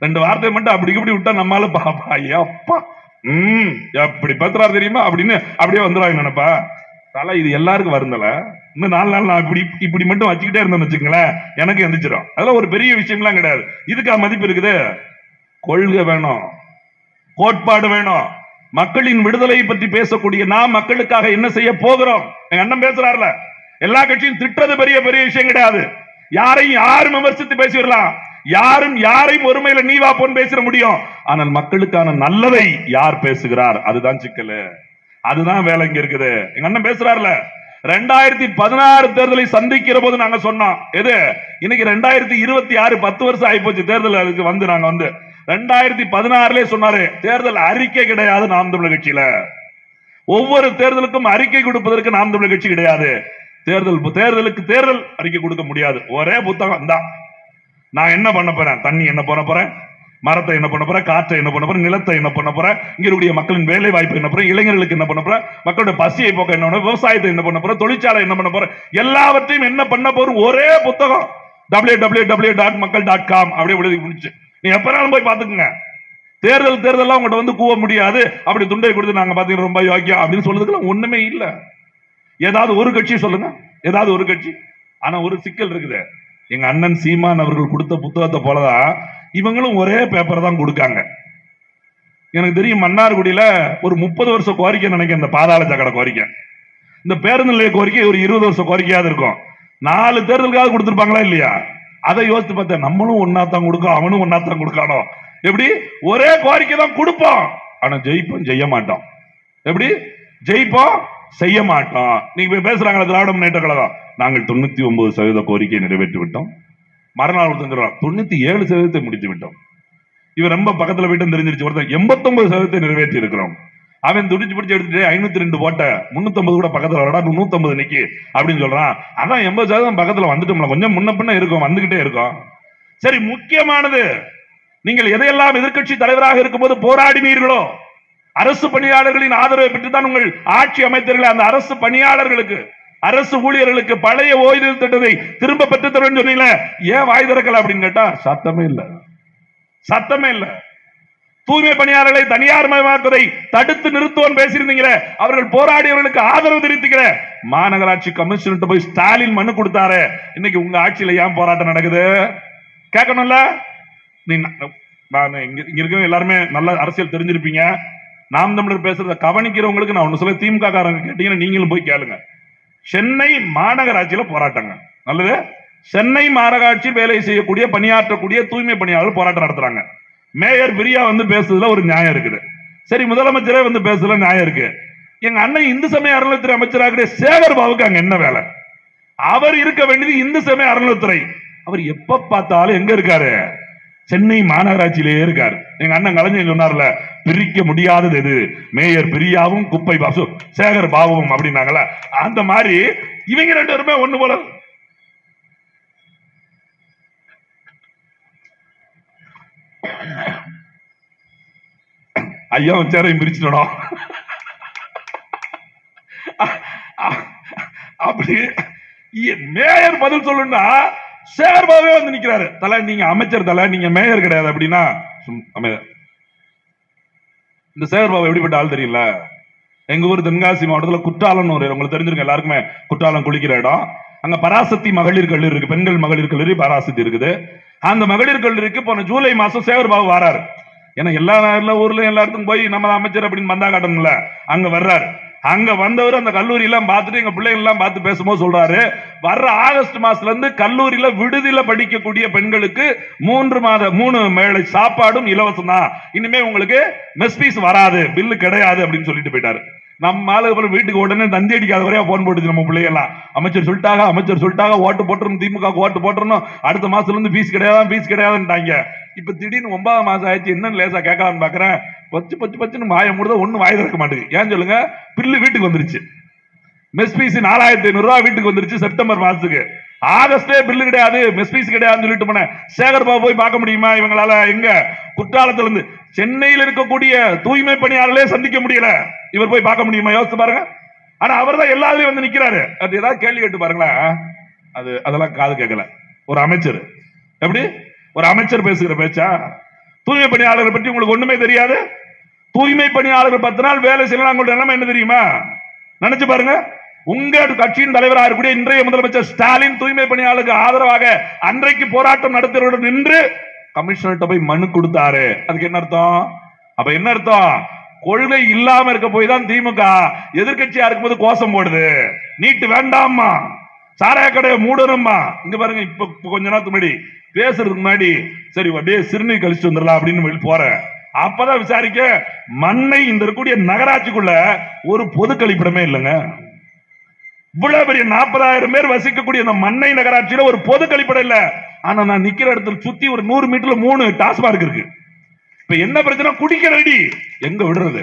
ரெண்டு வார்த்தை மட்டும் அப்படி இப்படி விட்டா நம்மால பாப்பா அப்பா எப்படி பத்திராரு தெரியுமா அப்படின்னு அப்படியே வந்துடுவாங்க நினைப்பா. தலை இது எல்லாருக்கும் வருந்தல. இன்னும் 4 நாள் நான் இப்படி மட்டும் வச்சுக்கிட்டே இருந்தேன்னு வச்சுங்களேன், எனக்கு எந்திரிச்சிடும். அதெல்லாம் ஒரு பெரிய விஷயம்லாம் கிடையாது. இதுக்கா மதிப்பு இருக்குது? கொள்கை வேணும், கோட்பாடு வேணும். மக்களின் விடுதலையை பற்றி பேசக்கூடிய நாம் மக்களுக்காக என்ன செய்ய போகிறோம்? எங்க அண்ணன் பேசுறாருல, எல்லா கட்சியும் திட்டுறது பெரிய பெரிய விஷயம் கிடையாது. யாரையும் யாரும் விமர்சித்து பேசிடலாம், யாரும் யாரையும் ஒருமையில நீ வா போன்னு பேச முடியும். ஆனால் மக்களுக்கான நல்லதை யார் பேசுகிறார்? அதுதான் சிக்கல், அதுதான் வேலை இங்க இருக்குது. எங்க அண்ணன் பேசுறாருல, 2016 தேர்தலை சந்திக்கிற போது நாங்க சொன்னோம். எது இன்னைக்கு 2026 10 வருஷம் ஆயிப்போச்சு தேர்தல். அதுக்கு வந்து நாங்க 2016 சொன்னாரு, தேர்தல் அறிக்கை கிடையாது நாம் தமிழர் கட்சியில. ஒவ்வொரு தேர்தலுக்கும் அறிக்கை கொடுப்பதற்கு நாம் தமிழர் கட்சி கிடையாது. தேர்தலுக்கு தேர்தல் அறிக்கை கொடுக்க முடியாது. ஒரே புத்தகம் தான். நான் என்ன பண்ண போறேன்? தண்ணி என்ன பண்ண போறேன், மரத்தை என்ன பண்ண போறேன், காற்றை என்ன பண்ண போறேன், நிலத்தை என்ன பண்ண போறேன், இங்க இருக்கக்கூடிய மக்களின் வேலை வாய்ப்பு என்ன போறேன், இளைஞர்களுக்கு என்ன பண்ண போறேன், மக்களோட பசியை போக்க என்ன பண்ண, விவசாயத்தை என்ன பண்ண போறேன், தொழிற்சாலை என்ன பண்ண போறேன், எல்லாவற்றையும் என்ன பண்ண போறோம். ஒரே புத்தகம் www.மக்கள்.com அப்படியே எழுதி முடிச்சு. நீ எப்பனாலும் போய் பாத்துக்கங்க. தேர்தல் உங்கள்கிட்ட வந்து கூவ முடியாது, அப்படி துண்டை கொடுத்து நாங்க பாத்தீங்கன்னா ரொம்ப யோக்கியம் அப்படின்னு சொல்றதுக்கு ஒண்ணுமே இல்ல. ஏதாவது ஒரு கட்சி சொல்லுங்க, ஏதாவது ஒரு கட்சி. ஆனா ஒரு சிக்கல் இருக்குது. எங்க அண்ணன் சீமான் அவர்கள் கொடுத்த புத்தகத்தை போலதான் இவங்களும் ஒரே பேப்பர் தான் கொடுக்காங்க. எனக்கு தெரியும் மன்னார்குடியில ஒரு 30 வருஷம் கோரிக்கை நினைக்கிறேன், இந்த பாதாள சக்கர கோரிக்கை, இந்த பேருந்து நிலைய கோரிக்கை ஒரு 20 வருஷம் கோரிக்கையாவது இருக்கும். 4 தேர்தலுக்காவது கொடுத்திருப்பாங்களா இல்லையா? அதை யோசித்து பார்த்தேன். நம்மளும் ஒன்னாத்தான் கொடுக்கோம், அவனும் ஒன்னாத்தான் கொடுக்கானோ. எப்படி ஒரே கோரிக்கை தான் கொடுப்போம், ஆனா ஜெயிப்போம் செய்ய மாட்டோம். எப்படி ஜெயிப்போம் செய்ய மாட்டோம். நீங்க பேசுறாங்களா திராவிட முன்னேற்ற கழகம், நாங்கள் 99% கோரிக்கையை நிறைவேற்றி விட்டோம். மறுநாள் 97% முடித்து விட்டோம். இவன் ரொம்ப பக்கத்துல போயிட்டு தெரிஞ்சிருச்சு. ஒருத்தர் 89% நிறைவேற்றி இருக்கிறோம். அவன் துடிச்சு பிடிச்சு எடுத்துட்டு 502 போட்ட 350 கூட பக்கத்துல வரடா 150 நிக்கி அப்படின்னு சொல்றான். அதான் 80% பக்கத்துல வந்துட்டோம்ல, கொஞ்சம் முன்ன பின்ன இருக்கும், வந்துகிட்டே இருக்கும். சரி, முக்கியமானது, நீங்கள் எதையெல்லாம் எதிர்க்கட்சி தலைவராக இருக்கும்போது போராடினீர்களோ, அரசு பணியாளர்களின் ஆதரவை பெற்றுத்தான் உங்கள் ஆட்சி அமைத்தீர்கள். அந்த அரசு பணியாளர்களுக்கு அரசு ஊழியர்களுக்கு பழைய ஓய்வு திட்டத்தை திரும்ப பெற்று தருவேன்னு சொன்னீங்களே, ஏன் வாய் திறக்கல அப்படின்னு கேட்டா சத்தமே இல்ல, சத்தமே இல்ல. தூய்மை பணியாளர்களை தனியார் மயமாக்குவதை தடுத்து நிறுத்துவோம் பேசியிருந்தீங்களே, அவர்கள் போராடியவர்களுக்கு ஆதரவு தெரிவித்துக்கிற மாநகராட்சி கமிஷனர் போய் ஸ்டாலின் மனு கொடுத்தாரு. இன்னைக்கு உங்க ஆட்சியில ஏன் போராட்டம் நடக்குது கேட்கணும்ல. நான் இங்க இருக்க எல்லாருமே நல்ல அரசியல் தெரிஞ்சிருப்பீங்க. நாம் தமிழர் பேசுறத கவனிக்கிறவங்களுக்கு நான் ஒண்ணு சொல்ல, திமுக காரங்க கேட்டீங்கன்னா நீங்களும் போய் கேளுங்க. சென்னை மாநகராட்சியில போராட்டங்க நல்லது. சென்னை மாநகராட்சி வேலை செய்யக்கூடிய பணியாற்றக்கூடிய தூய்மை பணியாளர்கள் போராட்டம் நடத்துறாங்க. மேயர் பிரியா வந்து பேசுறதுல ஒரு நியாயம் இருக்குது. சரி, முதலமைச்சரே வந்து பேசுறதுல நியாயம் இருக்கு. எங்க அண்ணன் இந்து சமய அறநிலையத்துறை அமைச்சராக சேகர் பாபுக்கு அங்க என்ன வேலை? அவர் இருக்க வேண்டியது இந்து சமய அறநிலையத்துறை. அவர் எப்ப பார்த்தாலும் எங்க இருக்காரு? சென்னை மாநகராட்சியிலேயே இருக்காரு. எங்க அண்ணன் கலைஞர் சொன்னார்ல, பிரிக்க முடியாதது எது? மேயர் பிரியாவும் குப்பை பாசு சேகர் பாபுவும் அப்படின்னாங்களா, அந்த மாதிரி இவங்க ரெண்டு பேருமே ஒண்ணு போல. ஐயா சேரையும் பிரிச்சுட்டோம். அப்படி மேயர் பதில் சொல்லுன்னா சேகர் பாபுவே வந்து நிக்கிறாரு. தலை நீங்க அமைச்சர், தலை நீங்க மேயர் கிடையாது அப்படின்னா இந்த சேகர் பாபு எப்படிப்பட்ட ஆள் தெரியல. எங்க ஊர் தென்காசி மாவட்டத்தில் குற்றாலம் உங்களுக்கு தெரிஞ்சிருக்க எல்லாருக்குமே, குற்றாலம் குளிக்கிற இடம். அங்க பராசக்தி மகளிர் கல்லூரி இருக்கு, பெண்கள் மகளிர் கல்லூரி பராசக்தி இருக்குது. அந்த மகளிர் கல்லூரிக்கு போன ஜூலை மாசம் சேகர் பாபு வராரு. ஏன்னா எல்லா ஊர்லயும் எல்லா இடத்துக்கும் போய் நம்ம அமைச்சர் அப்படின்னு வந்தா காட்டணும்ல, அங்க வர்றாரு. அங்க வந்தவர் அந்த கல்லூரி எல்லாம் பார்த்துட்டு எங்க பிள்ளைகள் எல்லாம் பார்த்து பேசும்போது சொல்றாரு, வர்ற ஆகஸ்ட் மாசத்துல இருந்து கல்லூரியில விடுதியில படிக்கக்கூடிய பெண்களுக்கு 3 மேளை சாப்பாடும் இலவசம் தான், இனிமே உங்களுக்கு மெஸ் பீஸ் வராது, பில்லு கிடையாது அப்படின்னு சொல்லிட்டு போயிட்டாரு. நம்ம ஆளு வீட்டுக்கு உடனே தந்தி அடிக்காத வரையா போன் போட்டுச்சு நம்ம பிள்ளைங்க எல்லாம். அமைச்சர் சொல்லிட்டாங்க ஓட்டு போட்டுரும், திமுக ஓட்டு போட்டுறணும், அடுத்த மாசத்துல இருந்து பீஸ் கிடையாதுன்ட்டாங்க. இப்ப திடீர்னு 9 மாசம் ஆயிடுச்சு, என்னன்னு லேசா கேட்கலான்னு பாக்குறேன். பச்சுன்னு மாய முடித ஒண்ணு வாய் திறக்க மாட்டேங்குது. ஏன் சொல்லுங்க, பில்லு வீட்டுக்கு வந்துருச்சு. மெஸ் பீஸ் 4500 ரூபாய் வீட்டுக்கு வந்துருச்சு செப்டம்பர் மாசத்துக்கு. ஆகஸ்டே பில்லு கிடையாது, மெஸ் பீஸ் கிடையாதுன்னு சொல்லிட்டு போனேன். சேகர் பாபு போய் பார்க்க முடியுமா இவங்களால? எங்க குற்றாலத்துல இருந்து சென்னையில் இருக்கக்கூடிய தூய்மை பணியாளர்களே சந்திக்க முடியல, இவர் போய் பார்க்க முடியுமா? யோசிச்சு பாருங்க. ஆனா அவர் தான் எல்லாத்துலயும் வந்து நிக்கிறாரு. அது ஏதாவது கேள்வி கேட்டு பாருங்களேன், அதெல்லாம் காது கேட்கல. ஒரு அமைச்சர் எப்படி ஒரு அமைச்சர் பேசுகிற பேச்சா? தூய்மை பணியாளர்கள் பற்றி உங்களுக்கு ஒண்ணுமே தெரியாது. தூய்மை பணியாளர்கள் 10 நாள் வேலை செய்யலாம் நிலைமை என்ன தெரியுமா? நினைச்சு பாருங்க. உங்க கட்சியின் தலைவராக இருக்கக்கூடிய இன்றைய முதலமைச்சர் ஸ்டாலின் தூய்மை பணியாளருக்கு ஆதரவாக அன்றைக்கு போராட்டம் நடத்துறவர்கள் நின்று கமிஷனர்கிட்ட போய் மனு கொடுத்தாரு. அதுக்கு என்ன அர்த்தம்? அப்ப என்ன அர்த்தம்? கொள்கை இல்லாம இருக்க போய் தான் திமுக எதிர்கட்சியா இருக்கும்போது கோஷம் போடுது, நீட்டு வேண்டாமா, சாராய கடையை மூடணுமா. இங்க பாருங்க, இப்ப கொஞ்ச நேரத்துக்கு முன்னாடி பேசுறதுக்கு முன்னாடி சரி அப்படியே சிறுநீர் கழிச்சு வந்துடலாம் அப்படின்னு போறேன். அப்பதான் விசாரிக்க மண்ணை இந்த இருக்கக்கூடிய நகராட்சிக்குள்ள ஒரு பொது கழிப்பிடமே இல்லைங்க. இவ்வளவு பெரிய 40,000 பேர் வசிக்கக்கூடிய அந்த மண்ணை நகராட்சியில ஒரு பொது கழிப்பிடம் இல்ல. ஆனா நான் நிக்கிற இடத்துல சுத்தி ஒரு 100 மீட்டர்ல 3 டாஸ்மார்க் இருக்கு. இப்ப என்ன பிரச்சனை? குடிக்க ரெடி, எங்க விடுறது?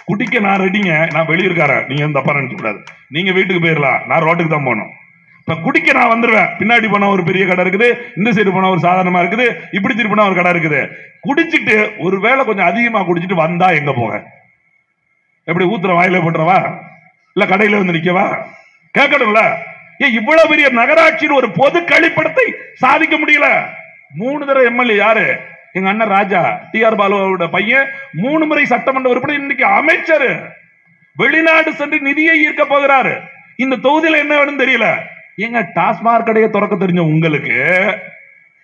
குடிக்க நான் ரெடிங்க, நான் வெளியிருக்காரன், நீங்க தப்பா நினைக்க கூடாது. நீங்க வீட்டுக்கு போயிடலாம், நான் ரோட்டுக்கு தான் போகணும். இப்ப குடிக்க நான் வந்துருவேன். பின்னாடி போனா ஒரு பெரிய கடை இருக்குது, இந்த சைடு போனா ஒரு சாதாரணமா இருக்குது, இப்படி திருப்பி போனா ஒரு கடை இருக்குது. குடிச்சிட்டு ஒருவேளை கொஞ்சம் அதிகமா குடிச்சிட்டு வந்தா எங்க போக? எப்படி ஊத்துற வாயில போட்டுறவா இல்ல கடையில வந்து நிக்கவா? கேட்கணும்ல. ஏன் இவ்வளவு பெரிய நகராட்சியில் ஒரு பொது கழிப்பிடத்தை சாதிக்க முடியல? 3 தடவை எம்எல்ஏ யாரு? எங்க அண்ணன் ராஜா டிஆர் பாலுவோட பையன் 3 முறை சட்டமன்ற உறுப்பினர், இன்னைக்கு அமைச்சர். வெளிநாடு சென்று நிதியை ஈர்க்க போகிறாரு. இந்த தொகுதியில என்ன வேணும் தெரியல. எங்க டாஸ்மாக் கடையை திறக்க தெரிஞ்ச உங்களுக்கு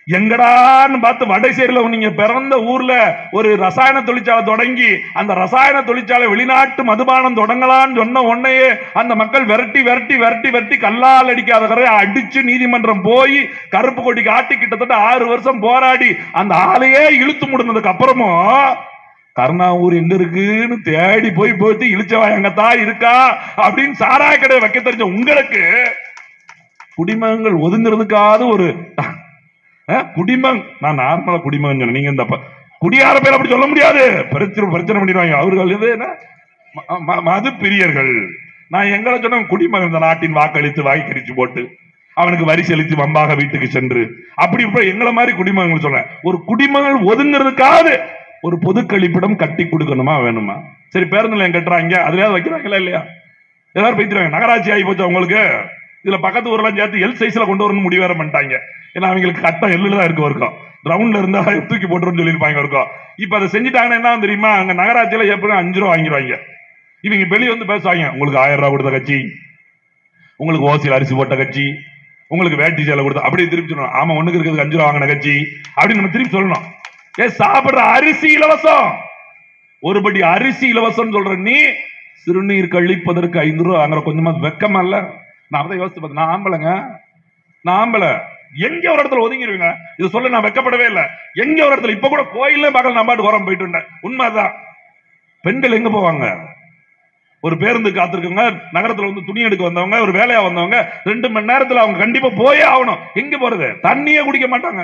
எங்கடான்னு பார்த்து வடசேரியில நீங்க பிறந்த ஊர்ல ஒரு ரசாயன தொழிற்சாலை தொடங்கி அந்த ரசாயன தொழிற்சாலை வெளிநாட்டு மதுபானம் தொடங்கலான்னு சொன்ன உடனே அந்த மக்கள் விரட்டி கல்லால் அடிக்காத அடிச்சு நீதிமன்றம் போய் கருப்பு கொடி காட்டி கிட்டத்தட்ட 6 வருஷம் போராடி அந்த ஆளையே இழுத்து முடினதுக்கு அப்புறமும் கருணாவூர் எங்க இருக்குன்னு தேடி போய் போயிட்டு இழிச்சவா எங்கத்தான் இருக்கா அப்படின்னு சாராய கடை வைக்க தெரிஞ்ச உங்களுக்கு குடிமகங்கள் ஒதுங்கிறதுக்காவது ஒரு குடிமகன், நான் நார்மலா குடிமகன், நீங்க இந்த குடியார பேர் அப்படி சொல்ல முடியாது, பிரச்சனை பண்ணிடுவாங்க. அவர்கள் இது மது பிரியர்கள். நான் எங்களை சொன்ன குடிமகன், இந்த நாட்டின் வாக்களித்து வாய்க்கரிச்சு போட்டு அவனுக்கு வரி செலுத்தி வம்பாக வீட்டுக்கு சென்று அப்படி எங்களை மாதிரி குடிமகன் சொல்ல. ஒரு குடிமகன் ஒதுங்கிறதுக்காவது ஒரு பொது கழிப்பிடம் கட்டி கொடுக்கணுமா வேணுமா? சரி, பேருந்து நிலையம் கட்டுறாங்க, அதுலயாவது வைக்கிறாங்களா இல்லையா? எல்லாரும் பேசிடுவாங்க நகராட்சி ஆகி போச்சு அவங்களுக்கு. இதுல பக்கத்து ஊர்லாம் சேர்த்து எல் சைஸ்ல கொண்டு வரணும் முடிவு வேற பண்ணிட்டாங்க. ஏன்னா அவங்களுக்கு கட்டம் எல்லுல தான் இருக்கு இருக்கும், ரவுண்ட்ல இருந்தா தூக்கி போட்டுருன்னு சொல்லியிருப்பாங்க இருக்கும். இப்ப அதை செஞ்சுட்டாங்கன்னா என்ன தெரியுமா, அங்க நகராட்சியில எப்படி 5 ரூபா வாங்கிடுவாங்க. இவங்க வெளியே வந்து பேசுவாங்க, உங்களுக்கு 1000 ரூபாய் கொடுத்த கட்சி, உங்களுக்கு ஓசியில் அரிசி போட்ட கட்சி, உங்களுக்கு வேட்டி சேலை கொடுத்த, அப்படியே திருப்பி சொல்லணும். ஆமா ஒண்ணுக்கு இருக்கிறது 5 ரூபா வாங்கின கட்சி அப்படின்னு நம்ம திருப்பி சொல்லணும். சாப்பிடுற அரிசி இலவசம், ஒருபடி அரிசி இலவசம் சொல்ற நீ சிறுநீர் கழிப்பதற்கு 5 ரூபா வாங்குற கொஞ்சமா வெக்கமா இல்ல? நான் அதை யோசித்து பார்த்தேன். நான் ஆம்பளைங்க, நான் ஆம்பளை. எங்க ஒரு இடத்துல ஒதுங்கிடுவீங்க, இது சொல்ல நான் வெக்கப்படவே இல்லை. எங்க ஒரு இடத்துல இப்ப கூட கோயில்ல பகல் நான் பாட்டு ஓரம் போயிட்டு இருந்தேன். உண்மைதான். பெண்கள் எங்க போவாங்க? ஒரு பேருந்து காத்திருக்கவங்க, நகரத்துல வந்து துணி எடுக்க வந்தவங்க, ஒரு வேலையா வந்தவங்க 2 மணி நேரத்துல அவங்க கண்டிப்பா போயே ஆகணும். எங்க போறது? தண்ணியே குடிக்க மாட்டாங்க.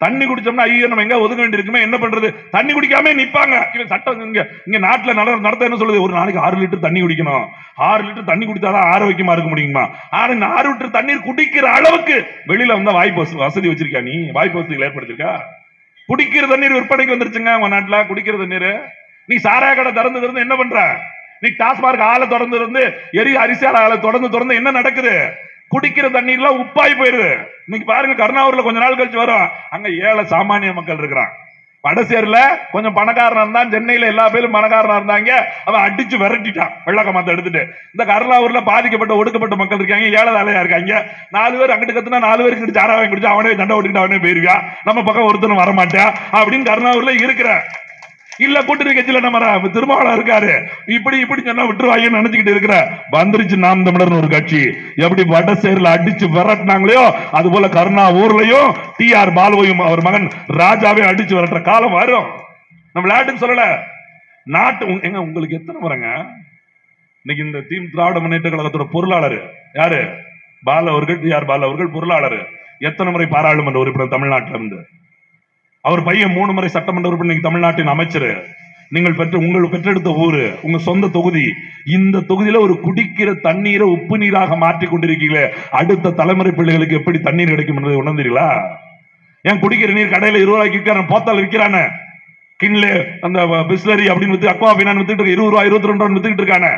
தண்ணி குடிச்சோம்னா ஐயோ நம்ம எங்க ஒதுங்க வேண்டி இருக்குமே, என்ன பண்றது? தண்ணி குடிக்காம நிப்பாங்க. இவன் சட்டம் இங்க நாட்டுல நடத்த என்ன சொல்லுது, ஒரு நாளைக்கு 6 லிட்டர் தண்ணி குடிக்கணும். 6 லிட்டர் தண்ணி குடித்தாதான் ஆரோக்கியமா இருக்க முடியுமா? 6 லிட்டர் தண்ணீர் குடிக்கிற அளவுக்கு வெளியில வந்தா வாய்ப்பு வசதி வச்சிருக்கா? நீ வாய்ப்பு வசதிகள் ஏற்படுத்திருக்கா? குடிக்கிற தண்ணீர் விற்பனைக்கு வந்துருச்சுங்க உங்க நாட்டுல. குடிக்கிற தண்ணீர் நீ சாராய கடை திறந்து என்ன பண்ற? நீ டாஸ்மார்க் ஆளை தொடர்ந்து அரிசியால ஆளை தொடர்ந்து என்ன நடக்குது? குடிக்கிற தண்ணீர்லாம் உப்பாய் போயிருது. இன்னைக்கு பாருங்க, கருணாவூர்ல கொஞ்ச நாள் கழிச்சு வரும், அங்க ஏழை சாமானிய மக்கள் இருக்கிறான். வடசேரில கொஞ்சம் பணக்காரனா இருந்தான், சென்னையில எல்லா பேரும் பணக்காரனா இருந்தாங்க, அவன் அடிச்சு விரட்டிட்டான் வெள்ளக்க மத்த எடுத்துட்டு. இந்த கருணாவூர்ல பாதிக்கப்பட்ட ஒடுக்கப்பட்ட மக்கள் இருக்காங்க, ஏழை தலையா இருக்காங்க. 4 பேர் அங்கிட்டு கத்துனா 4 பேருக்கு சாரா வாங்கி குடிச்சு அவனே சண்டை ஓட்டிக்கிட்டு அவனே போயிருக்கா, நம்ம பக்கம் ஒருத்தனும் வரமாட்டான் அப்படின்னு கருணாவூர்ல இருக்கிற. இல்ல கூட்டணி கட்சியில நம்ம திருமாவளவன் இருக்காரு, இப்படி சொன்னா விட்டுருவாங்கன்னு நினைச்சுக்கிட்டு இருக்கிற. வந்துருச்சு நாம் தமிழர் ஒரு கட்சி. எப்படி வடசேரில் அடிச்சு விரட்டினாங்களோ அது போல கருணாவூர்லயும் TR பாலுவையும் அவர் மகன் ராஜாவே அடிச்சு விரட்டுற காலம் வரும். நம்ம விளையாட்டுன்னு சொல்லல, நாட்டு எங்க உங்களுக்கு எத்தனை முறைங்க இன்னைக்கு இந்த திராவிட முன்னேற்ற கழகத்தோட பொருளாளர் யாரு? பாலு அவர்கள், TR பாலு அவர்கள் பொருளாளர். எத்தனை முறை பாராளுமன்ற உறுப்பினர் தமிழ்நாட்டில இருந்து. அவர் பையன் 3 முறை சட்டமன்ற உறுப்பினர், தமிழ்நாட்டின் அமைச்சர். நீங்கள் உங்கள் பெற்றெடுத்த ஊரு, உங்க சொந்த தொகுதி. இந்த தொகுதியில ஒரு குடிக்கிற தண்ணீரை உப்பு நீராக மாற்றி கொண்டிருக்கீங்களே, அடுத்த தலைமுறை பிள்ளைகளுக்கு எப்படி தண்ணீர் கிடைக்கும் என்பதை உணர்ந்தீர்களா? ஏன் குடிக்கிற நீர் கடையில 20 ரூபாய்க்கு விற்கிறான், போத்தால் விற்கிறான, கிண்லே அந்த பிஸ்லரி அப்படின்னு அக்வா பீனான் வித்துட்டு 20 ரூபாய் 22 ரூபாய் வித்துக்கிட்டு இருக்கானே.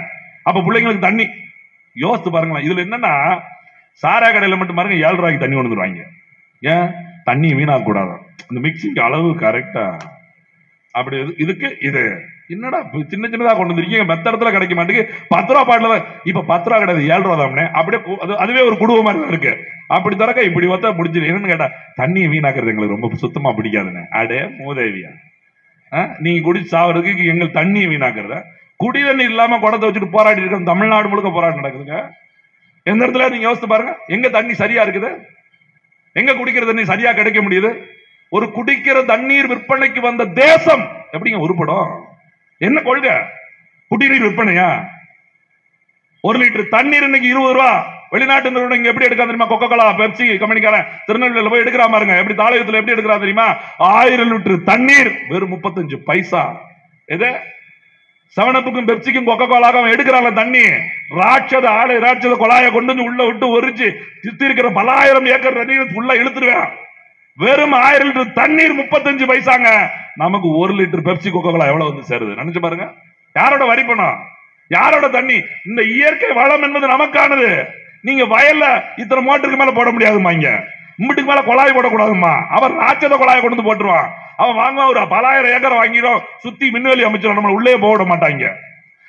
அப்ப பிள்ளைங்களுக்கு தண்ணி யோசித்து பாருங்களேன். இதுல என்னன்னா, சாரா கடையில மட்டும் பாருங்க 7 ரூபாய்க்கு தண்ணி கொண்டு வந்துருவாங்க. ஏன்? தண்ணி வீணாக கூடாது, இந்த மிக்சிங் அளவு கரெக்டா. அப்படி இதுக்கு இது என்னடா சின்னதா கொண்டு வந்திருக்கீங்க, மத்த இடத்துல கிடைக்க மாட்டேங்குது. 10 ரூபா பாட்டில தான், இப்ப 10 ரூபா கிடையாது 7 ரூபா தான். அப்படியே அதுவே ஒரு குடும்பம் மாதிரி தான் இருக்கு. அப்படி தரக்க இப்படி ஒத்த பிடிச்சிரு. என்னன்னு கேட்டா, தண்ணியை வீணாக்குறது எங்களுக்கு ரொம்ப சுத்தமா பிடிக்காதுன்னு. அடே மூதேவியா, நீங்க குடிச்சு சாவறதுக்கு எங்கள் தண்ணியை வீணாக்குறத. குடி தண்ணி இல்லாம குடத்தை வச்சுட்டு போராடி இருக்க தமிழ்நாடு முழுக்க போராட்டம் நடக்குதுங்க. எந்த இடத்துல நீங்க யோசித்து பாருங்க, எங்க தண்ணி சரியா இருக்குது, எங்க குடிக்கிற தண்ணி சரியா கிடைக்க முடியுது? ஒரு குடிக்கிற தண்ணீர் விற்பனைக்கு வந்த தேசம் எப்படிங்க உருப்படும்? என்ன கொள்கை? குடிநீர் விற்பனையா? 1 லிட்டர் தண்ணீர் இன்னைக்கு 20 ரூபா. வெளிநாட்டு நிறுவனம் இங்க எப்படி எடுக்க தெரியுமா? கொக்கோ கோலா, பெப்சி கம்பெனிக்காரன் திருநெல்வேலியில போய் எடுக்கிறா பாருங்க, எப்படி தாளையத்துல எப்படி எடுக்கிறா தெரியுமா? 1000 லிட்டர் தண்ணீர் வெறும் 35 பைசா. எது? 7-அப்புக்கும் பெப்சிக்கும் கொக்கோ கோலாவும் எடுக்கிறாங்க தண்ணி. ராட்சத கொலாயை கொண்டு வந்து உள்ள விட்டு ஒரிச்சு சுத்தி இருக்கிற பல ஆயிரம் ஏக்கர் தண்ணீர் உள்ள இழுத்துருவேன். வெறும் 1000 லிட்டர் தண்ணீர் 35 பைசாங்க. நமக்கு 1 லிட்டர் பெப்சி கொக்கோ கோலா எவ்வளவு வந்து சேருது நினைச்சு பாருங்க. யாரோட வரி பணம்? யாரோட தண்ணி? இந்த இயற்கை வளம் என்பது நமக்கானது. நீங்க வயல்ல இத்தனை மோட்டருக்கு மேல போட முடியாதுமா, இங்க இம்பிட்டுக்கு மேல கொலாய் போடக்கூடாதுமா. அவர் ராட்சத கொலாயை கொண்டு வந்து போட்டுருவான். அவன் வாங்குவான், ஒரு பல ஆயிரம் ஏக்கர் வாங்கிடும், சுத்தி மின்வெளி அமைச்சிடும், நம்மள உள்ளே போட மாட்டாங்க.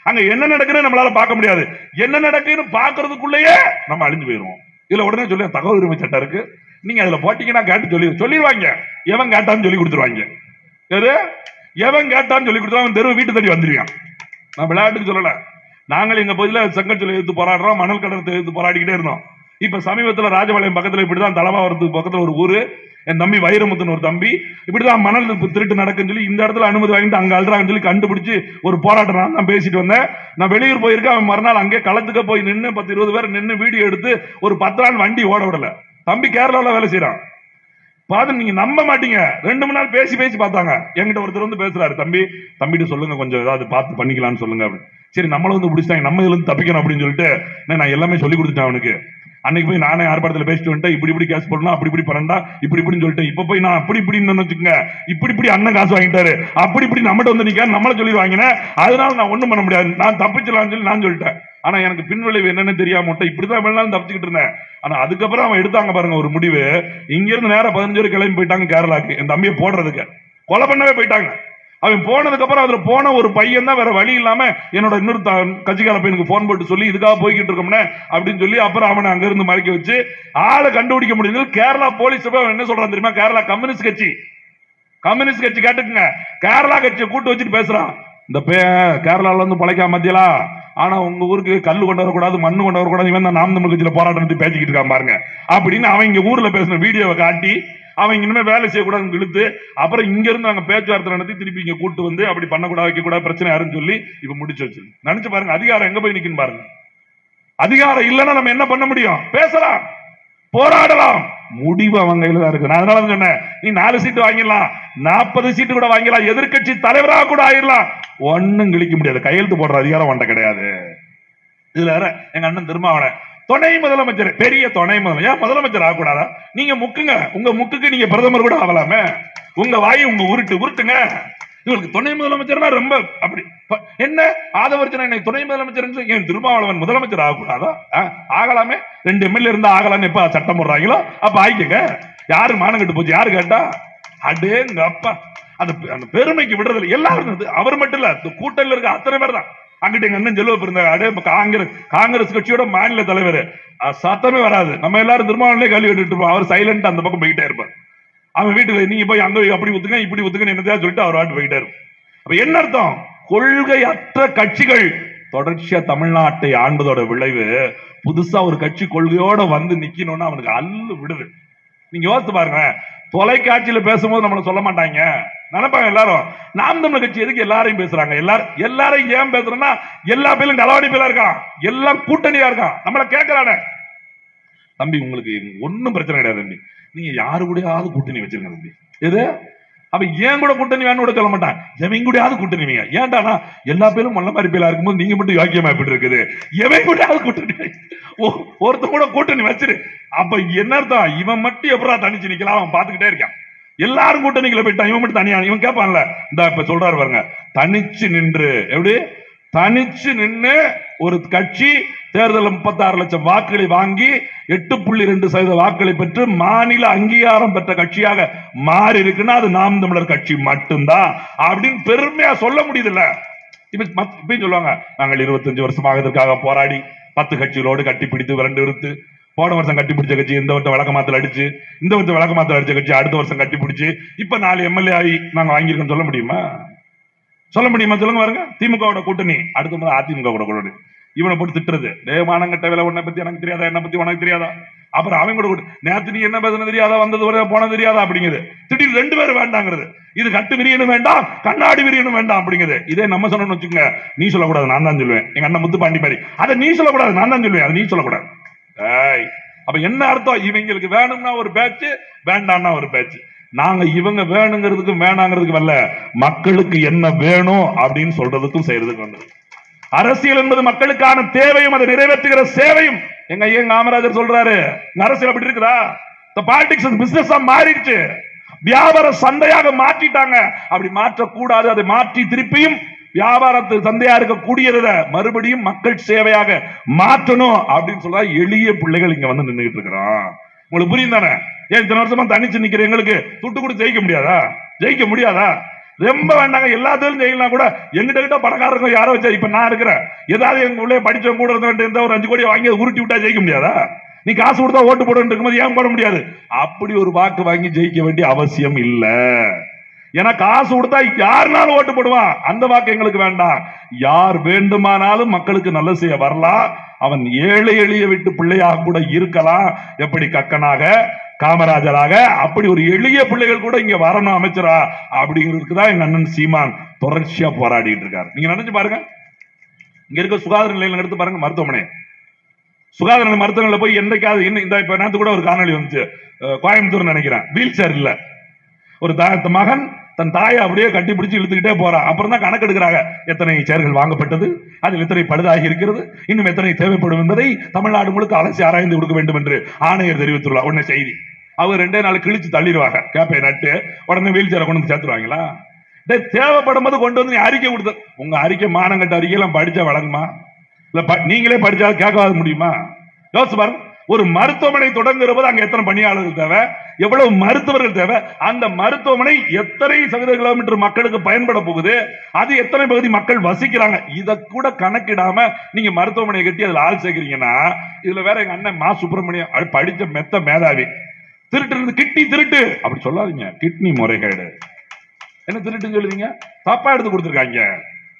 அங்க என்ன நடக்குன்னு நம்மளால பார்க்க முடியாது. என்ன நடக்குன்னு பாக்குறதுக்குள்ளேயே நம்ம அழிஞ்சு போயிருவோம். இதுல உடனே சொல்லி தகவல் உரிமை சட்டம் இருக்கு, நீங்க அதுல போட்டீங்கன்னா கேட்டு சொல்லிடுவாங்க. எவன் கேட்டான்னு சொல்லி கொடுத்துருவாங்க. எவன் கேட்டான்னு சொல்லி கொடுத்துருவாங்க, தெருவு வீட்டு தடி வந்துருவான். நான் விளையாட்டுக்கு சொல்லல, நாங்கள் எங்க பகுதியில் செங்கச்சொல்லை எடுத்து போராடுறோம், மணல் கடத்தை எடுத்து போராடிக்கிட்டே இருந்தோம். இப்ப சமீபத்தில் ராஜபாளையம் பக்கத்துல இப்படிதான், தலவாவரத்துக்கு பக்கத்துல ஒரு ஊரு, என் தம்பி வைரமுத்துன்னு ஒரு தம்பி, இப்படிதான் மணல் திருட்டு நடக்குன்னு சொல்லி இந்த இடத்துல அனுமதி வாங்கிட்டு அங்க அல்றாங்கன்னு சொல்லி கண்டுபிடிச்சு ஒரு போராட்டம் நான் பேசிட்டு வந்தேன். நான் வெளியூர் போயிருக்கேன். அவன் மறுநாள் அங்கே களத்துக்கு போய் நின்று 10-20 பேர் நின்று வீடியோ எடுத்து ஒரு 10 நாள் வண்டி ஓட விடல. தம்பி கேரளாவில் வேலை செய்யறான். பாத்து நீங்க நம்ப மாட்டீங்க, 2 நாள் பேசி பார்த்தாங்க. என்கிட்ட ஒருத்தர் வந்து பேசுறாரு, தம்பிட்டு சொல்லுங்க, கொஞ்சம் ஏதாவது பார்த்து பண்ணிக்கலாம்னு சொல்லுங்க அப்படின்னு. சரி, நம்மள வந்து பிடிச்சிட்டாங்க, நம்ம இதுல இருந்து தப்பிக்கணும் அப்படின்னு சொல்லிட்டு நான் எல்லாமே சொல்லி கொடுத்துட்டேன் அவனுக்கு. அன்னைக்கு போய் நானே ஆர்ப்பாட்டத்தில் பேசிட்டு வந்துட்டேன், இப்படி கேஸ் போடணும், அப்படி பண்ணண்டா, இப்படின்னு சொல்லிட்டு. இப்ப போய் நான் இப்படின்னு வச்சுக்கோங்க, இப்படி அண்ணன் காசு வாங்கிட்டாரு, அப்படி நம்மகிட்ட வந்து நிக்க நம்மள சொல்லி வாங்கினேன், அதனால நான் ஒண்ணும் பண்ண முடியாது, நான் தப்பிச்சலாம்னு சொல்லி நான் சொல்லிட்டேன். ஆனா எனக்கு பின்விளைவு என்னன்னு தெரியாம இப்படிதான் வேணாலும் தப்பிச்சுக்கிட்டு இருந்தேன். ஆனா அதுக்கப்புறம் அவன் எடுத்தாங்க பாருங்க ஒரு முடிவு. இங்க இருந்து நேரம் 15 கிளம்பி போயிட்டாங்க கேரளாக்கு, என் தம்பியை போடுறதுக்கு. கொலை பண்ணவே போயிட்டாங்க. அவன் போனதுக்கு அப்புறம் அதுல போன ஒரு பையன் தான் வேற வழி இல்லாம என்னோட இன்னொரு கட்சிக்கார பையனுக்கு போன் போட்டு சொல்லி இதுக்காக போய்கிட்டு இருக்கோம்னே அப்படின்னு சொல்லி அப்புறம் அவனை அங்க இருந்து மறைக்க வச்சு ஆளை கண்டுபிடிக்க முடியுது. கேரளா போலீஸ் என்ன சொல்றான் தெரியுமா? கேரளா கம்யூனிஸ்ட் கட்சி கேட்டுக்குங்க, கேரளா கட்சியை கூட்டு வச்சுட்டு பேசுறான். இந்த கேரளால இருந்து பழைக்காம மத்தியலா, ஆனா உங்க ஊருக்கு கல்லு கொண்டு வரக்கூடாது, மண்ணு கொண்டு வரக்கூடாது, இவன் தான் நாம் தமிழ் கட்சியில போராட்டம் பேசிக்கிட்டு இருக்கான் பாருங்க அப்படின்னு அவன் இங்க ஊர்ல பேசின வீடியோவை காட்டி அவங்க இனிமே வேலை செய்யக்கூடாது இழுத்து அப்புறம் இங்க இருந்து நாங்க பேச்சுவார்த்தை நடத்தி திருப்பி இங்க கூட்டு வந்து அப்படி பண்ணக்கூடாது, வைக்க கூடாது, பிரச்சனை யாருன்னு சொல்லி இப்ப முடிச்சு வச்சு நினைச்சு பாருங்க. அதிகாரம் எங்க போய் நிக்குன்னு பாருங்க. அதிகாரம் இல்லைன்னா நம்ம என்ன பண்ண முடியும்? பேசலாம், போராடலாம், முடிவு அவங்க கையில தான் இருக்கு. நான் அதனால சொன்னேன், நீ 4 சீட்டு வாங்கிடலாம், 40 சீட்டு கூட வாங்கிடலாம், எதிர்கட்சி தலைவராக கூட ஆயிடலாம், ஒன்னும் கிழிக்க முடியாது. கையெழுத்து போடுற அதிகாரம் ஒன்றை கிடையாது. இதுல எங்க அண்ணன் திருமாவளவன் துணை முதலமைச்சர், பெரிய துணை முதலமைச்சர், ஏன் முதலமைச்சர் ஆகக்கூடாதா? நீங்க முக்குங்க, உங்க முக்குக்கு நீங்க பிரதமர் கூட ஆகலாமே. உங்க வாயை உங்க உருட்டுங்க. இவருக்கு துணை முதலமைச்சர்னா ரொம்ப அப்படி என்ன ஆதவர்ஜன என்னை துணை முதலமைச்சர், என் திருமாவளவன் முதலமைச்சர் ஆகக்கூடாதா? ஆகலாமே. 2 எம்எல்ஏ இருந்தா ஆகலான்னு எப்ப சட்டம் போடுறாங்களோ அப்ப ஆயிக்கங்க. யாரு மானம் கட்டு போச்சு? யாரு கேட்டா? அடேங்க அப்பா, அந்த பெருமைக்கு விடுறதுல எல்லாரும், அவர் மட்டும் இல்ல, கூட்டத்தில் இருக்க அத்தனை பேர் தான். அங்கிட்ட எங்க அண்ணன் செல்வ இருந்தாங்க, அடே காங்கிரஸ் கட்சியோட மாநில தலைவர், சத்தமே வராது. நம்ம எல்லாரும் திருமாவளவனே கேள்வி கேட்டுட்டு இருப்போம், அவர் சைலண்ட் அந்த பக்கம் போயிட்டே இருப்பார். அவன் வீட்டுக்கு நீங்க போய் அங்க அப்படி ஒத்துக்க இப்படி ஒத்துக்க என்னத்தையா சொல்லிட்டு அவர் வாட்டு போயிட்டே இருக்கும். அப்ப என்ன அர்த்தம்? கொள்கையற்ற கட்சிகள் தொடர்ச்சியா தமிழ்நாட்டை ஆண்பதோட விளைவு, புதுசா ஒரு கட்சி கொள்கையோட வந்து நிக்கணும்னா அவனுக்கு அல்லு விடுது. நீங்க யோசித்து பாருங்க, தொலைக்காட்சியில பேசும்போது நம்மள சொல்ல மாட்டாங்க, நினைப்பாங்க எல்லாரும் நாம் தமிழர் கட்சி எதுக்கு எல்லாரையும் பேசுறாங்க, எல்லாரையும் ஏன் பேசுறோம்னா எல்லா பேரும் களவாடி பேரா இருக்கான், எல்லாம் கூட்டணியா இருக்கான், நம்மள கேட்கறானே. தம்பி உங்களுக்கு ஒன்னும் பிரச்சனை கிடையாது தம்பி, நீங்க யாரு கூடயாவது கூட்டணி வச்சிருங்க தம்பி. எது அப்ப ஏன் கூட கூட்டணி வேணும் கூட சொல்ல மாட்டான், எவன் கூடயாவது கூட்டணி வைங்க. ஏன்டானா எல்லா பேரும் மல்ல மாதிரி பேரா இருக்கும்போது நீங்க மட்டும் யோக்கியமா எப்படி இருக்குது, எவன் கூடயாவது கூட்டணி ஒருத்த கூட கூட்டணி வச்சிரு. அப்ப என்ன அர்த்தம்? இவன் மட்டும் எப்படா தனிச்சு நிக்கலாம், அவன் பாத்துக்கிட்டே இருக்கான். எல்லாரும் கூட்டணிக்குள்ள போயிட்டான், இவன் மட்டும் தனியா. இவன் கேட்பான்ல, இந்த இப்ப சொல்றாரு பாருங்க, தனிச்சு நின்று, எப்படி தனிச்சு நின்று ஒரு கட்சி தேர்தல் 36 லட்சம் வாக்குகளை வாங்கி 8.2% வாக்குகளை பெற்று மாநில அங்கீகாரம் பெற்ற கட்சியாக மாறி இருக்குன்னா அது நாம் தமிழர் கட்சி மட்டும்தான் அப்படின்னு பெருமையா சொல்ல முடியுதுல்ல. இப்ப சொல்லுவாங்க, நாங்கள் 25 வருஷமாக இதற்காக போராடி 10 கட்சிகளோடு கட்டிப்பிடித்து விரண்டு விடுத்து, போன வருஷம் கட்டிப்பிடிச்ச கட்சி இந்த வருஷம் விளக்கமாத்தல் அடிச்சு, இந்த வருஷம் விளக்கமாத்தல் அடிச்ச கட்சி அடுத்த வருஷம் கட்டிப்பிடிச்சு இப்ப 4 எம்எல்ஏ ஆகி நாங்க வாங்கியிருக்கோம் சொல்ல முடியுமா? சொல்லுங்க பாருங்க. திமுக கூட்டணி, அடுத்த முறை அதிமுக கூட கூட்டணி. இவனை போட்டு திட்டுறது, மானங்கட்ட வேலை, உன்னை பத்தி எனக்கு தெரியாதா, என்ன பத்தி உனக்கு தெரியாதா, அப்புறம் அவங்க கூட நேற்று நீ என்ன பேசுன தெரியாதா, வந்தது வரை போனது தெரியாதா அப்படிங்கிறது. திடீர் 2 பேரும் வேண்டாங்கிறது. இது கட்டு விரியனும் வேண்டாம், கண்ணாடி விரியனும் வேண்டாம் அப்படிங்கிறது. இதே நம்ம சொன்னோம்னு வச்சுக்கோங்க, நீ சொல்லக்கூடாது, நான் தான் சொல்லுவேன். எங்க அண்ணன் முத்துப்பாண்டி மாதிரி, அதை நீ சொல்லக்கூடாது, நான் தான் சொல்லுவேன், அதை நீ சொல்லக்கூடாது. அப்ப என்ன அர்த்தம்? இவங்களுக்கு வேணும்னா ஒரு பேச்சு, வேண்டாம்னா ஒரு பேச்சு. நாங்க இவங்க வேணுங்கிறதுக்கும் வேணாங்கிறதுக்கு வரல, மக்களுக்கு என்ன வேணும் அப்படின்னு சொல்றதுக்கும் செய்யறதுக்கு வந்தது. அரசியல் என்பது மக்களுக்கான தேவையும் அதை நிறைவேற்றுகிற சேவையும். எங்க ஐயா காமராஜர் சொல்றாரு, அரசியல் அப்படி இருக்குதா? பாலிடிக்ஸ் பிசினஸ் மாறிடுச்சு, வியாபார சந்தையாக மாற்றிட்டாங்க. அப்படி மாற்றக்கூடாது, அதை மாற்றி திருப்பியும் வியாபாரத்து சந்தையா இருக்கக்கூடியத மறுபடியும் மக்கள் சேவையாக மாற்றணும் அப்படின்னு சொல்ற எளிய பிள்ளைகள் இங்க வந்து நின்றுட்டு இருக்கிறோம். உங்களுக்கு புரியும் தானே? ஏன் இத்தனை வருஷமா தனிச்சு நிக்கிற எங்களுக்கு துட்டு கூட ஜெயிக்க முடியாதா? ரொம்ப வேண்டாங்க, எல்லாத்தையும் ஜெயிக்கலாம் கூட. எங்கிட்ட பணக்காரங்க யாரோ வச்சா, இப்ப நான் இருக்கிறேன், ஏதாவது எங்க உள்ளே படிச்சவங்க கூட இருந்த ஒரு 5 கோடி வாங்கி உருட்டி விட்டா ஜெயிக்க முடியாதா? நீ காசு கொடுத்தா ஓட்டு போட இருக்கும்போது ஏன் போட முடியாது? அப்படி ஒரு வாக்கு வாங்கி ஜெயிக்க வேண்டிய அவசியம் இல்ல. ஏன்னா காசு கொடுத்தா யாருனாலும் ஓட்டு போடுவான், அந்த வாக்கு எங்களுக்கு வேண்டாம். யார் வேண்டுமானாலும் மக்களுக்கு நல்ல செய்ய வரலாம். அவன் ஏழை எளிய வீட்டு பிள்ளையாக கூட இருக்கலாம், எப்படி கக்கனாக காமராஜராக. அப்படி ஒரு எளிய பிள்ளைகள் கூட இங்க வரணும் அமைச்சரா அப்படிங்கிறதுக்கு தான் எங்க அண்ணன் சீமான் தொடர்ச்சியா போராடிட்டு இருக்காரு. நீங்க நினைச்சு பாருங்க, இங்க இருக்க சுகாதார நிலையம் எடுத்து பாருங்க, மருத்துவமனை, சுகாதார நிலைய மருத்துவமனையில போய் என்னைக்காவது இந்த இப்ப நேரத்து கூட ஒரு காணொலி வந்துச்சு, கோயம்புத்தூர் நினைக்கிறேன், வீல் சேர் இல்ல, ஒரு மகன் தன் தாயை அப்படியே கட்டி பிடிச்சு இழுத்துக்கிட்டே போறான். அப்புறம் தான் கணக்கு எடுக்கிறாங்க, எத்தனை சேர்கள் வாங்கப்பட்டது, அதில் எத்தனை பழுதாகி இருக்கிறது, இன்னும் எத்தனை தேவைப்படும் என்பதை தமிழ்நாடு முழுக்க அலசி ஆராய்ந்து கொடுக்க வேண்டும் என்று ஆணையர் தெரிவித்துள்ளார். உடனே செய்தி அவர் 2 நாள் கிழிச்சு தள்ளிடுவாங்க, கேப்பை நட்டு உடனே வீல் சேரை கொண்டு வந்து சேர்த்துருவாங்களா? தேவைப்படும் போது கொண்டு வந்து அறிக்கை கொடுத்து, உங்க அறிக்கை மானங்கட்ட அறிக்கை எல்லாம் படிச்சா வழங்குமா? இல்ல நீங்களே படிச்சா கேட்காத முடியுமா? யோசிச்சு பாருங்க. ஒரு மருத்துவமனை தொடங்குற போது அங்க எத்தனை பணியாளர்கள் தேவை, எவ்வளவு மருத்துவர்கள் தேவை, அந்த மருத்துவமனை எத்தனை சதுர கிலோமீட்டர் மக்களுக்கு பயன்பட போகுது, அது எத்தனை பகுதி மக்கள் வசிக்கிறாங்க, இத கூட கணக்கிடாம நீங்க மருத்துவமனையை கட்டி அதுல ஆள் சேர்க்கிறீங்கன்னா, இதுல வேற எங்க அண்ணன் மா சுப்பிரமணியம் படிச்ச மெத்த மேதாவி, திருட்டு கிட்னி திருட்டு அப்படி சொல்லாதீங்க. கிட்னி முறைகேடு என்ன திருட்டுன்னு சொல்லுவீங்க? தப்பா எடுத்து கொடுத்துருக்காங்க,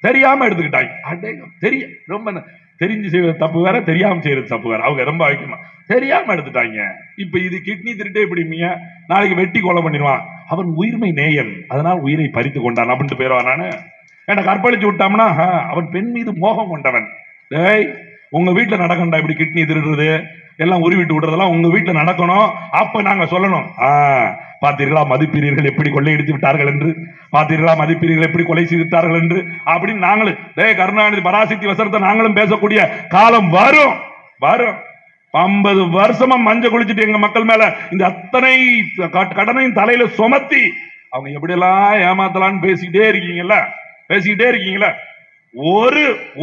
தெரியாம எடுத்துக்கிட்டாங்க. அடே தெரிய ரொம்ப தெரிஞ்சு செய்வது தப்பு வேற, தெரியாம செய்யறது தப்பு வேற. அவங்க ரொம்ப வைக்கமா தெரியாம எடுத்துட்டாங்க. இப்ப இது கிட்னி திருட்டே இப்படிங்க, நாளைக்கு வெட்டி கொலை பண்ணிடுவான். அவன் உயிர்மை நேயன், அதனால உயிரை பறித்து கொண்டான் அப்படின்ட்டு போயிடுவான். நானு என்ன கற்பழிச்சு விட்டாம்னா அவன் பெண் மீது மோகம் கொண்டவன். டேய், உங்க வீட்டுல நடக்கண்டா இப்படி கிட்னி திருடுறது எல்லாம் உருவிட்டு விடுறதெல்லாம் உங்க வீட்டுல நடக்கணும். அப்ப நாங்க சொல்லணும், பார்த்தீர்களா மதிப்பீரர்கள் எப்படி கொள்ளையடித்து விட்டார்கள் என்று, பார்த்தீர்களா மதிப்பீரர்கள் எப்படி கொலை செய்துட்டார்கள் என்று அப்படின்னு நாங்களும் கருணாநிதி பராசக்தி வசனத்தை நாங்களும் பேசக்கூடிய காலம் வரும். வரும். 50 வருஷமா மஞ்ச குளிச்சுட்டு எங்க மக்கள் மேல இந்த அத்தனை கடனையும் தலையில சுமத்தி அவங்க எப்படி எல்லாம் ஏமாத்தலான்னு பேசிக்கிட்டே இருக்கீங்களா?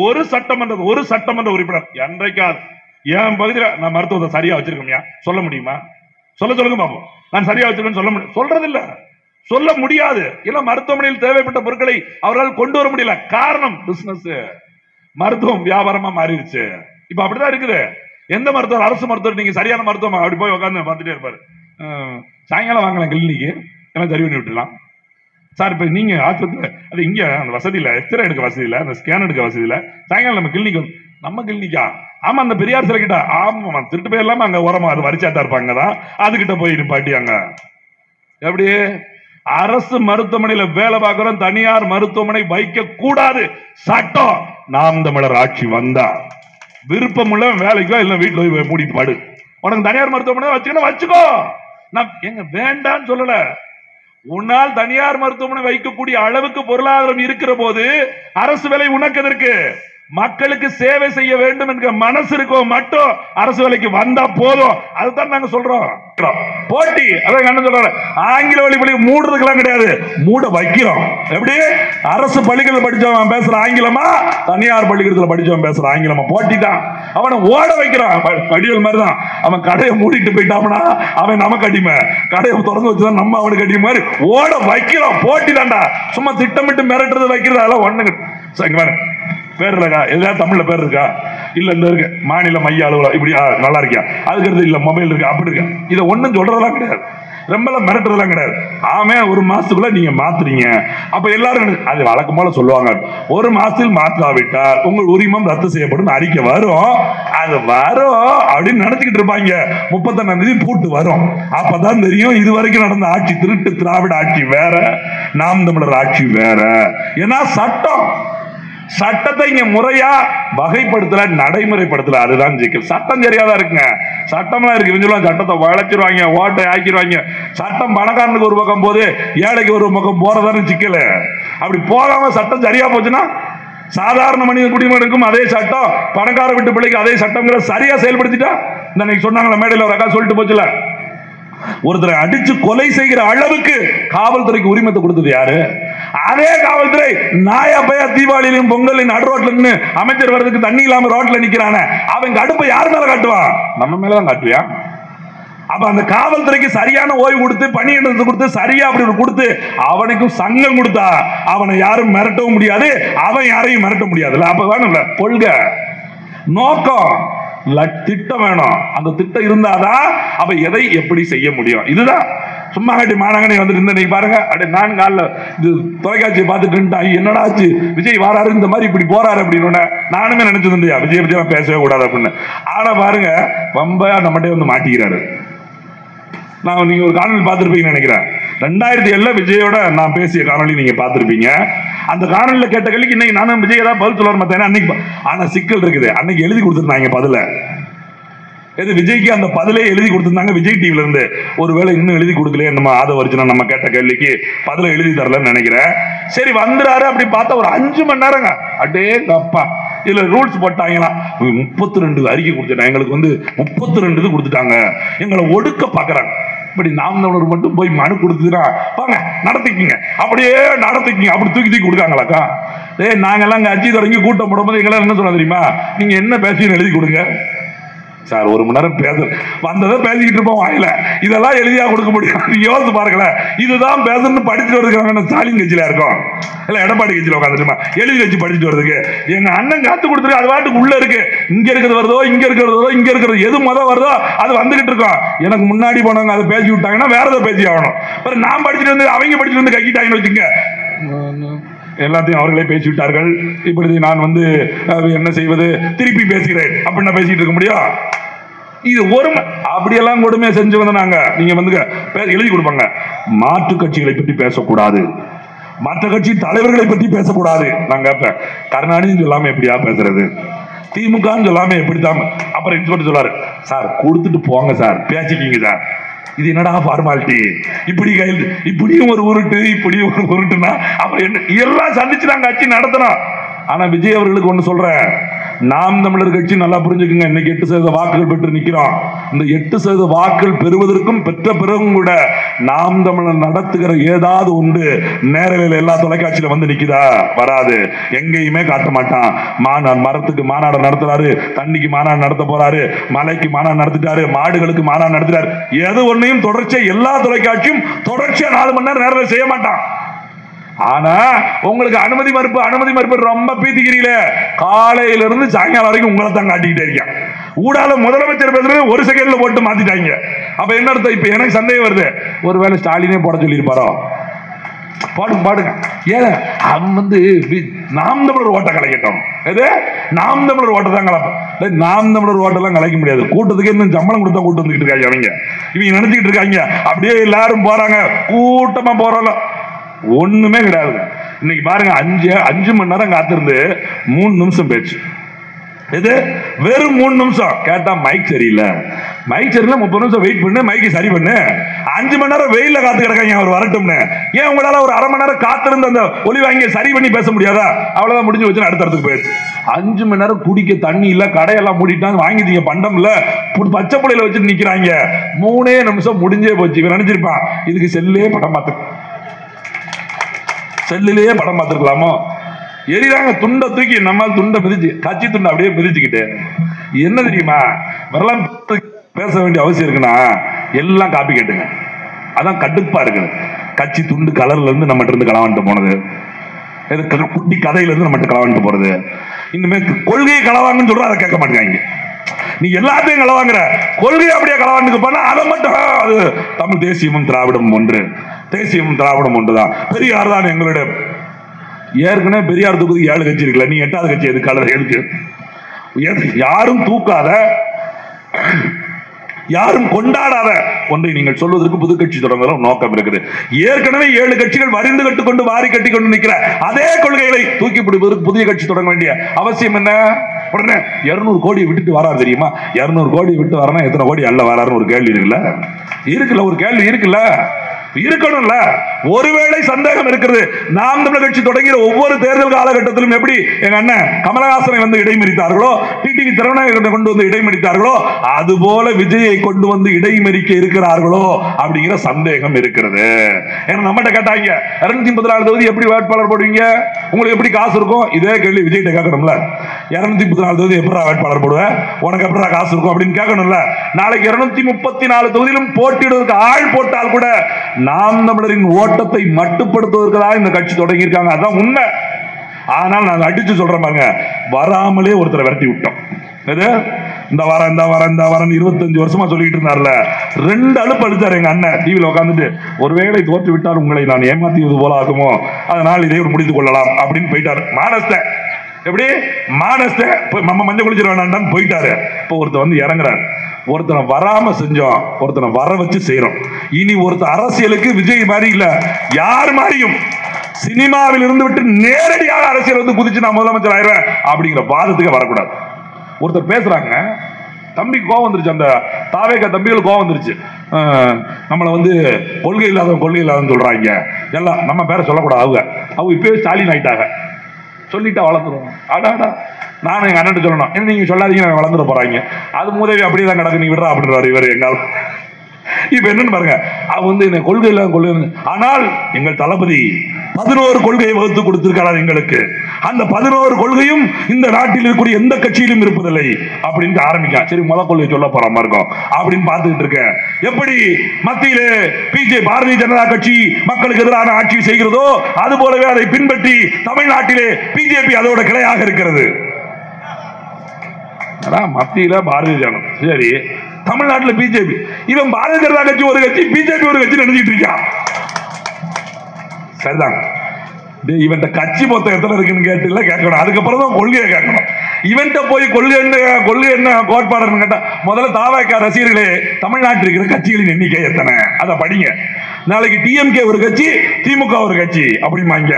ஒரு சட்டமன்ற உறுப்பினர் என்றைக்காவது என் பகுதியில் நான் மருத்துவத்தை சரியா வச்சிருக்கோம்யா சொல்ல முடியுமா? சொல்லுங்க பாப்போம். நான் சரியா வச்சிருக்கேன்னு சொல்றதில்ல, சொல்ல முடியாது. இல்ல மருத்துவமனையில் தேவைப்பட்ட பொருட்களை அவரால் கொண்டு வர முடியல. காரணம் பிசினஸ், மருத்துவம் வியாபாரமா மாறிடுச்சு. இப்ப அப்படிதான் இருக்குது. எந்த மருத்துவர், அரசு மருத்துவர் நீங்க சரியான மருத்துவம் அப்படி போய் உட்காந்து பார்த்துட்டே இருப்பாரு. சாயங்காலம் வாங்கலாம் கிளினிக்கு, எல்லாம் சரி பண்ணி விட்டுலாம் சார். இப்ப நீங்க ஆஸ்பத்திரி அது இங்க அந்த வசதி இல்ல, எக்ஸ்ரே எடுக்க வசதி இல்ல, அந்த ஸ்கேன் எடுக்க வசதி இல்ல, சாயங்காலம் நம்ம கிளினிக்கா? ஆமா, அந்த பெரியார் சில கிட்ட. ஆமா, திருட்டு போய் இல்லாம அங்க உரமா அது வரிச்சாட்டா இருப்பாங்கதான், அதுகிட்ட போய் நிப்பாட்டியாங்க. எப்படி அரசு மருத்துவமனையில வேலை பார்க்கிறோம், தனியார் மருத்துவமனை வைக்க கூடாது சட்டம். நாம் தமிழர் ஆட்சி வந்தா விருப்பம் உள்ள வேலைக்கோ இல்ல வீட்டுல மூடிட்டு பாடு. உனக்கு தனியார் மருத்துவமனை வச்சுக்கோ. நான் எங்க வேண்டான்னு சொல்லல. உன்னால் தனியார் மருத்துவமனை வைக்கக்கூடிய அளவுக்கு பொருளாதாரம் இருக்கிற போது அரசு வேலை உனக்கு எதற்கு? மக்களுக்கு சேவை செய்ய வேண்டும் என்கிற மனசு இருக்கோ மட்டும் அரசு வேலைக்கு வந்தா போதும். அதுதான் நாங்க சொல்றோம். போட்டி அதான் சொல்ற ஆங்கில வழி பள்ளி மூடுறதுக்கெல்லாம் கிடையாது, மூட வைக்கிறோம். எப்படி அரசு பள்ளிக்கூடத்தில் படிச்சவன் பேசுற ஆங்கிலமா, தனியார் பள்ளிக்கூடத்தில் படிச்சவன் பேசுற ஆங்கிலமா? போட்டி தான். அவனை ஓட வைக்கிறான். கடியல் மாதிரிதான். அவன் கடையை மூடிட்டு போயிட்டான்னா அவன் நமக்கு அடிமை, கடையை திறந்து வச்சுதான் நம்ம அவனுக்கு அடிமை மாதிரி ஓட வைக்கிறோம். போட்டி தான்டா. சும்மா திட்டமிட்டு மிரட்டுறது வைக்கிறது அதெல்லாம் ஒண்ணுங்க. பேர் இருக்கா? எதாவது தமிழ்ல பேர் இருக்கா? இல்ல இந்த இருக்கு மாநில மைய அலுவலகம் இப்படி நல்லா இருக்கியா, அதுக்கு இல்ல மொபைல் இருக்கு அப்படி இருக்கா? இதை ஒண்ணும் சொல்றதெல்லாம் கிடையாது, ரொம்ப மிரட்டுறதெல்லாம் கிடையாது. ஆமே ஒரு மாசத்துக்குள்ள நீங்க மாத்துறீங்க. அப்ப எல்லாரும் அது வழக்கம் போல சொல்லுவாங்க, ஒரு மாசத்தில் மாற்றாவிட்டால் உங்கள் உரிமம் ரத்து செய்யப்படும் அறிக்கை வரும். அது வரும் அப்படின்னு நினைச்சுக்கிட்டு இருப்பாங்க. 31ஆம் தேதி பூட்டு வரும். அப்பதான் தெரியும் இது வரைக்கும் நடந்த ஆட்சி திருட்டு திராவிட ஆட்சி வேற, நாம் தமிழர் ஆட்சி வேற. ஏன்னா சட்டத்தை இங்க முறையா வகைப்படுத்தல, நடைமுறைப்படுத்தல. அதுதான் சிக்கல். சட்டம் சரியாதான் இருக்குங்க, சட்டம்லாம் இருக்கு. சட்டத்தை வளைச்சிருவாங்க, ஓட்டை ஆக்கிடுவாங்க. சட்டம் பணக்காரனுக்கு ஒரு பக்கம் போது ஏழைக்கு ஒரு பக்கம் போறதான சிக்கல். அப்படி போகாம சட்டம் சரியா போச்சுன்னா சாதாரண மனித குடிமகனுக்கும் அதே சட்டம், பணக்கார வீட்டு பிள்ளைக்கு அதே சட்டம் சரியா செயல்படுத்திட்டா, இன்னைக்கு சொன்னாங்களா மேடையில் ஒரு அக்கா சொல்லிட்டு போச்சுல, ஒருத்தரை அடிச்சு கொலை செய்கிற அளவுக்கு காவல்துறைக்கு உரிமத்தை கொடுத்தது யாரு? அதே காவல்துறை நாயப்பையா தீபாவளியிலும் பொங்கலின் நடு ரோட்ல அமைச்சர் வர்றதுக்கு தண்ணி இல்லாம ரோட்ல நிக்கிறான, அவங்க அடுப்பை யார் மேல காட்டுவான்? நம்ம மேலதான் காட்டுவியா? அப்ப அந்த காவல்துறைக்கு சரியான ஓய்வு கொடுத்து பணியிடத்தை கொடுத்து சரியா அப்படி கொடுத்து அவனுக்கும் சங்கம் கொடுத்தா அவனை யாரும் மிரட்டவும் முடியாது, அவன் யாரையும் மிரட்ட முடியாதுல்ல. அப்ப வேணும்ல கொள்கை, நோக்கம், திட்டம் வேணும். அந்த திட்டம் இருந்தாதான் அப்ப எதை எப்படி செய்ய முடியும். இதுதான் சும்மா காட்டி மாநகனை வந்துட்டு இருந்த பாருங்க. அப்படியே நான் காலில் இது தொலைக்காட்சியை பார்த்துட்டு என்னடா ஆச்சு விஜய் வாராரு இந்த மாதிரி இப்படி போறாரு அப்படின்னு நானுமே நினைச்சது இல்லையா, விஜய் விஜய் பேசவே கூடாது அப்படின்னு. ஆனா பாருங்க ரொம்ப நம்மகிட்ட வந்து மாட்டிக்கிறாரு. நான் நீங்க ஒரு காணொலி பார்த்திருப்பீங்கன்னு நினைக்கிறேன். 2007 விஜயோட நான் பேசிய காணொலி நீங்க பார்த்திருப்பீங்க. அந்த காணொலியில கேட்ட கேள்விக்கு இன்னைக்கு நானும் விஜய் ஏதாவது பதில் சொல்ல மாட்டேன் அன்னைக்கு. ஆனா சிக்கல் இருக்குது, அன்னைக்கு எழுதி கொடுத்துருந்தாங்க பதில. எது விஜய்க்கு அந்த பதிலே எழுதி கொடுத்திருந்தாங்க விஜய் டிவில இருந்து. ஒருவேளை இன்னும் எழுதி கொடுக்கலையே நம்ம ஆதவர்ஜுனா நம்ம கேட்ட கேள்விக்கு பதில எழுதி தரலன்னு நினைக்கிறேன். சரி வந்துறாரு அப்படி பார்த்தா ஒரு 5 மணி நேரங்க. அடே அப்பா, இதுல ரூல்ஸ் போட்டாங்களாம். 32 அறிக்கை கொடுத்துட்டாங்க, எங்களுக்கு வந்து 32 கொடுத்துட்டாங்க, எங்களை ஒடுக்க பாக்குறாங்க. இப்படி நாம் தமிழர் மட்டும் போய் மனு கொடுத்துனா வாங்க நடத்திக்கிங்க, அப்படியே நடத்திக்கிங்க, அப்படி தூக்கி தூக்கி கொடுக்காங்களாக்கா? நாங்கெல்லாம் கட்சி தொடங்கி கூட்டம் போடும்போது எங்களால் என்ன சொல்ல தெரியுமா? நீங்க என்ன பேசுறீங்கன்னு எழுதி கொடுங்க சார். 1 மணி நேரம் பேச வந்ததை பேசிக்கிட்டு இருப்போம் வாயில, இதெல்லாம் எழுதியா கொடுக்க முடியும்? யோசித்து பாருங்களேன். இதுதான் பேசணும்னு படிச்சுட்டு வருகிறாங்க. ஸ்டாலின் கட்சியில இருக்கோம் இல்ல எடப்பாடி கட்சியில உட்காந்துருமா எழுதி வச்சு படிச்சுட்டு வருதுக்கு எங்க அண்ணன் காத்து கொடுத்துருக்கு. அது பாட்டுக்கு உள்ள இருக்கு. இங்க இருக்கிறது வருதோ, இங்க இருக்கிறதோ, இங்க இருக்கிறது எது வருதோ அது வந்துகிட்டு இருக்கோம். எனக்கு முன்னாடி போனவங்க அதை பேசி விட்டாங்கன்னா வேற ஏதோ பேசி ஆகணும். நான் படிச்சுட்டு வந்து அவங்க படிச்சுட்டு வந்து கக்கிட்டாங்கன்னு வச்சுங்க, எல்லாத்தையும் அவர்களே பேசிவிட்டார்கள். இப்படி நான் வந்து என்ன செய்வது, திருப்பி பேசுகிறேன் அப்படின்னு பேசிட்டு இருக்க முடியும்? இது ஒரு அப்படியெல்லாம் கொடுமையா செஞ்சு வந்து நாங்க நீங்க வந்து எழுதி கொடுப்பாங்க. மாற்று கட்சிகளை பற்றி பேசக்கூடாது, மற்ற கட்சி தலைவர்களை பற்றி பேசக்கூடாது. நான் கேட்பேன், கருணாநிதி சொல்லாம எப்படியா பேசுறது, திமுக சொல்லாம எப்படித்தான்? அப்புறம் சொல்லிட்டு சொல்லாரு, சார் கொடுத்துட்டு போங்க சார், பேசிக்கிங்க சார். இது என்னடா ஃபார்மாலிட்டி? இப்படியும் ஒரு உருட்டு, இப்படியும் ஒரு உருட்டுனா அப்புறம் என்ன? எல்லாம் சந்திச்சு நாங்க கட்சி நடத்தணும். ஆனா விஜய் அவர்களுக்கு ஒண்ணு சொல்றேன், நாம் தமிழர் கட்சி நல்லா புரிஞ்சுக்குங்க. இன்னைக்கு 8% வாக்குகள் பெற்று நிக்கிறோம். இந்த 8% வாக்குகள் பெறுவதற்கும் பெற்ற பிறகும் கூட நாம் தமிழர் நடத்துகிற ஏதாவது ஒன்று நேரலையில் எல்லா தொலைக்காட்சியில வந்து நிக்குதா? வராது. எங்கேயுமே காட்ட மாட்டான். மரத்துக்கு மாநாடு நடத்துறாரு, தண்ணிக்கு மாநாடு நடத்த போறாரு, மலைக்கு மாநாடு நடத்திட்டாரு, மாடுகளுக்கு மாநாடு நடத்திட்டாரு. எது ஒன்னையும் தொடர்ச்சியா எல்லா தொலைக்காட்சியும் தொடர்ச்சியா 4 மணி நேரம் நேரத்தில் செய்ய மாட்டான். ஆனா உங்களுக்கு அனுமதி மறுப்பு ரொம்ப பீத்திக்கிறீங்களே. காலையில இருந்து சாயங்காலம் வரைக்கும் உங்களை தான் காட்டிக்கிட்டே இருக்கேன். ஊடால முதலமைச்சர் பேசுறது 1 செகண்ட்ல போட்டு மாத்திட்டாங்க. அப்ப என்ன அர்த்தம்? இப்ப எனக்கு சந்தேகம் வருது, ஒருவேளை ஸ்டாலினே போட சொல்லியிருப்பாரோ? பாடுங்க. ஏன் அவன் வந்து நாம் தமிழர் ஓட்ட கலைக்கட்டும். நாம் தமிழர் ஓட்ட தான் கலப்ப. நாம் தமிழர் ஓட்டெல்லாம் கலைக்க முடியாது. கூட்டத்துக்கு இன்னும் சம்பளம் கொடுத்தா கூட்டு வந்துகிட்டு இருக்காங்க அவங்க. இவங்க நினைச்சுக்கிட்டு இருக்காங்க அப்படியே எல்லாரும் போறாங்க, கூட்டமா போறோம். ஒண்ணுமே கிடையாது. இன்னைக்கு பாருங்க, 5 மணி நேரம் காத்திருந்து 3 நிமிஷம் பேச்சு. இது வெறும் 3 நிமிஷம். கேட்டா மைக் சரியில்லை, 30 நிமிஷம் வெயிட் பண்ணு, மைக்கு சரி பண்ணு. 5 மணி நேரம் வெயில காத்து கிடக்காங்க அவர் வரட்டும்னு. ஏன் உங்களால ஒரு அரை மணி நேரம் காத்திருந்து அந்த ஒலி வாங்கி சரி பண்ணி பேச முடியாதா? அவ்வளவுதான், முடிஞ்சு வச்சு அடுத்த இடத்துக்கு போயிடுச்சு. 5 மணி நேரம் குடிக்க தண்ணி இல்ல, கடையெல்லாம் மூடிட்டாங்க, வாங்கிட்டீங்க பண்டம் இல்ல, பச்சை புள்ளையில வச்சுட்டு நிக்கிறாங்க. 3 நிமிஷம் முடிஞ்சே போச்சு. இவன் நினைச்சிருப்பான் இதுக்கு செல்லே படம் பார்த்து, செல்லிலேயே படம் பார்த்துருக்கலாமோ. எரிறாங்க துண்டை தூக்கி, நம்ம துண்டை மிதிச்சு, கட்சி துண்டை அப்படியே மிதிச்சுக்கிட்டு. என்ன தெரியுமா, வரலாம் பேச வேண்டிய அவசியம் இருக்குன்னா எல்லாம் காப்பி கேட்டுங்க. அதான் கடுப்பா இருக்குது. கட்சி துண்டு கலர்ல இருந்து நம்ம இருந்து களவாண்டு போனது, குட்டி கதையில இருந்து நம்ம களவாண்டு போறது. இனிமே கொள்கையை களவாங்கன்னு சொல்ற, அதை கேட்க மாட்டேங்க. நீ எல்லாத்தையும் களவாங்குற, கொள்கை அப்படியே களவாண்டுக்கு போனா அதை மட்டும் அது தமிழ் தேசியமும் திராவிடம் ஒன்று, தேசியமும் திராவிடம் ஒன்றுதான். பெரியார் தான் எங்களுடைய, ஏற்கனவே பெரியார் தூக்குறதுக்கு 7 கட்சி இருக்குல்ல, நீ 8வது கட்சி எதுக்கு? யாரும் தூக்காத, யாரும் கொண்டாடாத ஒன்றை நீங்கள் சொல்வதற்கு புது கட்சி தொடங்குற நோக்கம் இருக்குது. ஏற்கனவே 7 கட்சிகள் வரிந்து கட்டுக்கொண்டு வாரி கட்டி கொண்டு நிற்கிற அதே கொள்கைகளை தூக்கி பிடிப்பதற்கு புதிய கட்சி தொடங்க வேண்டிய அவசியம் என்ன? உடனே 200 கோடி விட்டுட்டு வராது தெரியுமா? 200 கோடி விட்டு வரனா எத்தனை கோடி அல்ல வராருன்னு ஒரு கேள்வி இருக்குல்ல, ஒரு கேள்வி இருக்குல்ல, இருக்கணும்ல. ஒருவேளை சந்தேகம் இருக்கிறது. நாம் தமிழர் கட்சி தொடங்கிற ஒவ்வொரு தேர்தல் காலகட்டத்திலும் எப்படி எங்க அண்ணன் கமலஹாசனை வந்து இடைமறித்தார்களோ, டிடிவி திரவிணரை கொண்டு வந்து இடைமறித்தார்களோ, அதுபோல விஜயை கொண்டு வந்து இடைமறிக்க இருக்கிறார்களோ அப்படிங்கிற சந்தேகம் இருக்கிறது. ஏன்னா நம்மகிட்ட கேட்டாங்க 234 தொகுதி எப்படி வேட்பாளர் போடுவீங்க, உங்களுக்கு எப்படி காசு இருக்கும்? இதே கேள்வி விஜய்கிட்ட கேட்கணும்ல. 234 தொகுதி எப்படி வேட்பாளர் போடுவேன், உனக்கு எப்படி காசு இருக்கும் அப்படின்னு கேட்கணும்ல. நாளைக்கு 234 தொகுதியிலும் போட்டியிடுவதற்கு ஆள் போட்டால் கூட நாம் தமிழரின் ஓட்டத்தை மட்டுப்படுத்துவதற்காக இந்த கட்சி தொடங்கி இருக்காங்க. அதான் உண்மை. ஆனால் நான் அடிச்சு சொல்றேன் பாருங்க, வராமலே ஒருத்தரை விரட்டி விட்டோம். இந்த வாரம் 25 வருஷமா சொல்லிட்டு இருந்தார்ல, 2 அழுப்பு அழுத்தாரு எங்க அண்ணன் டிவியில் உட்காந்துட்டு. ஒருவேளை தோற்று விட்டால் உங்களை நான் ஏமாத்தியது போல ஆகுமோ, அதனால் இதை முடித்துக் கொள்ளலாம் அப்படின்னு போயிட்டாரு. மானஸ்த எப்படி மானஸ்த நம்ம மஞ்சள் குளிச்சிட வேண்டாம்னு போயிட்டாரு. இப்போ ஒருத்தர் வந்து இறங்குறாரு. ஒருத்தனை வராம செஞ்சோம், ஒருத்தனை வர வச்சு செய்யறோம். இனி ஒருத்தர் அரசியலுக்கு விஜய் மாதிரி இல்ல, யார் மாதிரியும் சினிமாவில் இருந்து விட்டு நேரடியாக அரசியல் வந்து குதிச்சு நான் முதலமைச்சர் ஆயிடுவேன் அப்படிங்கிற வாதத்துக்கு வரக்கூடாது. ஒருத்தர் பேசுறாங்க, தம்பிக்கு கோவம் வந்துருச்சு, அந்த தாவேக தம்பிகள் கோவம் வந்துருச்சு. நம்மளை வந்து கொள்கை இல்லாதன்னு சொல்றாங்க. எல்லாம் நம்ம பேரை சொல்லக்கூடாது. அவங்க இப்பவே ஸ்டாலின் ஆயிட்டாங்க, சொல்லிட்டா வளர்ந்துருவோம். ஆடாடா, நானும் எங்க அண்ணன் சொல்லணும், என்ன நீங்க சொல்லாதீங்க வளர்ந்துட போறாங்க. அது மூதேவி அப்படியே தான் கிடக்கு, நீ விடுறா அப்படின்றாரு இவர். எங்கால் இப்ப என்னன்னு பாருங்க, அவன் என்ன கொள்கை எல்லாம் கொள்கை, ஆனால் எங்கள் தளபதி 11 கொள்கையை வகுத்து கொடுத்திருக்கிறார் எங்களுக்கு. அந்த 11 கொள்கையும் இந்த நாட்டில் இருக்கக்கூடிய எந்த கட்சியிலும் இருப்பதில்லை அப்படின்னு ஆரம்பிக்க. சரி, முதல் கொள்கை சொல்ல போறாம இருக்கும் அப்படின்னு பார்த்துக்கிட்டு இருக்கேன். எப்படி மத்தியிலே பாரதிய ஜனதா கட்சி மக்களுக்கு எதிரான ஆட்சி செய்கிறதோ அது போலவே அதை பின்பற்றி தமிழ்நாட்டிலே பிஜேபி அதோட கிளையாக இருக்கிறது. மத்தியில பாரதிய ஜனதா, சரி, தமிழ்நாட்டில் பிஜேபி. இவன் பாரதிய ஜனதா கட்சி ஒரு கட்சி, பிஜேபி ஒரு கட்சி நினைச்சிட்டு இருக்கான். சரிதான். இவன் கட்சி மொத்தம் எத்தனை இருக்குன்னு கேட்டு கேட்கணும், அதுக்கப்புறம் தான் கொள்கையை கேட்கணும். இவன்ட்ட போய் கொள்கை என்ன கோட்பாடு கேட்டா, முதல்ல தாவேகா ரசிகர்களே தமிழ்நாட்டில் இருக்கிற கட்சிகளின் எண்ணிக்கை எத்தனை அதை படிங்க. நாளைக்கு டிஎம்கே ஒரு கட்சி, திமுக ஒரு கட்சி அப்படிமாங்க.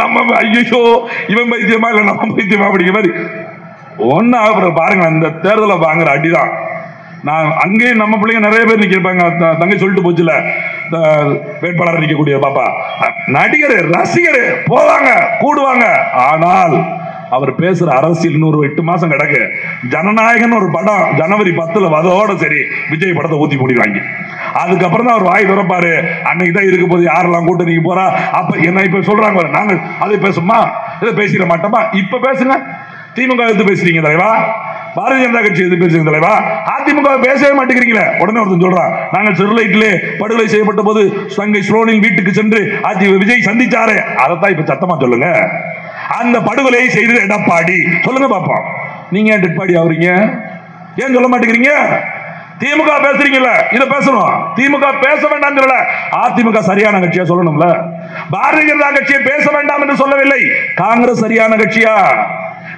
நம்ம ஐயோ இவன் பைத்தியமா இல்ல நம்ம பைத்தியமா அப்படிங்கிற மாதிரி ஒன்னா பாருங்க. அந்த தேர்தலை வாங்குற அடிதான். நான் அங்கேயும் நம்ம பிள்ளைங்க நிறைய பேர் நிற்கிறாங்க. தங்கை சொல்லிட்டு போச்சுல, வேட்பாளர் நிற்கக்கூடிய பாப்பா நடிகர் ரசிகர் போவாங்க கூடுவாங்க. ஆனால் அவர் பேசுற அரசியல் இன்னொரு 8 மாசம் கிடக்கு. ஜனநாயகன் ஒரு படம் ஜனவரி 10 அதோட சரி விஜய் படத்தை ஊத்தி போடுவாங்க. அதுக்கப்புறம் தான் அவர் வாய் திறப்பாரு. அன்னைக்கு தான் இருக்க போது யாரெல்லாம் கூட்டணிக்கு போறா. அப்ப என்ன இப்ப சொல்றாங்க, நாங்கள் அதை பேசுமா இதை பேசிட மாட்டோமா? இப்ப பேசுங்க. திமுக எடுத்து பேசுறீங்க தலைவா, பாரதிய ஜனதா கட்சி எது பேசுங்க தலைவா, அதிமுக பேசவே மாட்டேங்கிறீங்களே. உடனே ஒருத்தன் சொல்றான், நாங்கள் ஸ்டெர்லைட்டிலே படுகொலை செய்யப்பட்ட போது தங்கை ஸ்லோனின் வீட்டுக்கு சென்று விஜய் சந்திச்சாரு. அதைத்தான் இப்ப சத்தமா சொல்லுங்க. அந்த படுகொலையை செய்தது எடப்பாடி. சொல்லுங்க பாப்போம். நீங்க ஏன் டெட்பாடி ஆகுறீங்க? ஏன் சொல்ல மாட்டேங்கிறீங்க? திமுக பேசுறீங்கல்ல, இத பேசணும். திமுக பேச வேண்டாம் சொல்லல, அதிமுக சரியான கட்சியா சொல்லணும்ல. பாரதிய ஜனதா கட்சியை பேச வேண்டாம் என்று சொல்லவில்லை. காங்கிரஸ் சரியான கட்சியா?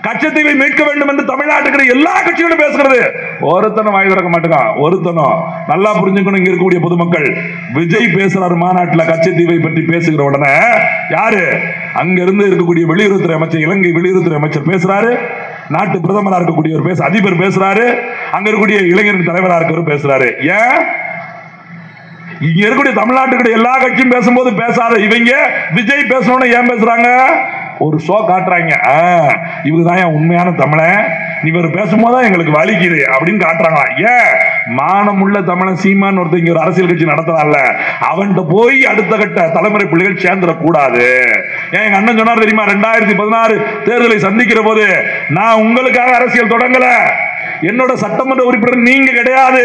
கச்சத்தீவை மீட்க வேண்டும் என்று தமிழ்நாட்டுக்கு எல்லா கட்சிகளும் பேசுகிறது. ஒருத்தனும் வாய் திறக்க மாட்டேங்க. ஒருத்தனும் நல்லா புரிஞ்சுக்கணும். இங்க இருக்கக்கூடிய பொதுமக்கள், விஜய் பேசுறாரு மாநாட்டில் கச்சத்தீவை பற்றி பேசுகிற உடனே யாரு அங்க இருந்து இருக்கக்கூடிய வெளியுறவுத்துறை அமைச்சர், இலங்கை வெளியுறவுத்துறை அமைச்சர் பேசுறாரு, நாட்டு பிரதமரா இருக்கக்கூடிய அதிபர் பேசுறாரு, அங்க இருக்கக்கூடிய இளைஞரின் தலைவரா இருக்கவர் பேசுறாரு. ஏன் இங்க இருக்கக்கூடிய தமிழ்நாட்டுடைய எல்லா கட்சியும் பேசும்போது பேசாத இவங்க விஜய் பேசணும்னு ஏன் பேசுறாங்க? ஒரு ஷோ காட்டுறாங்க. இவருதான் உண்மையான தமிழன், இவர் பேசும்போது எங்களுக்கு வலிக்குது அப்படின்னு காட்டுறாங்களா? ஏன் மானமுள்ள தமிழன் சீமான் ஒருத்தர் ஒரு அரசியல் கட்சி நடத்துறான்ல, அவன்கிட்ட போய் அடுத்த கட்ட தலைமுறை பிள்ளைகள் சேர்ந்துடக்கூடாது. ஏன் எங்க அண்ணன் சொன்னார் தெரியுமா, 2016 தேர்தலை சந்திக்கிற போது, நான் உங்களுக்காக அரசியல் தொடங்கல, என்னோட சட்டமன்ற உறுப்பினர் நீங்க கிடையாது,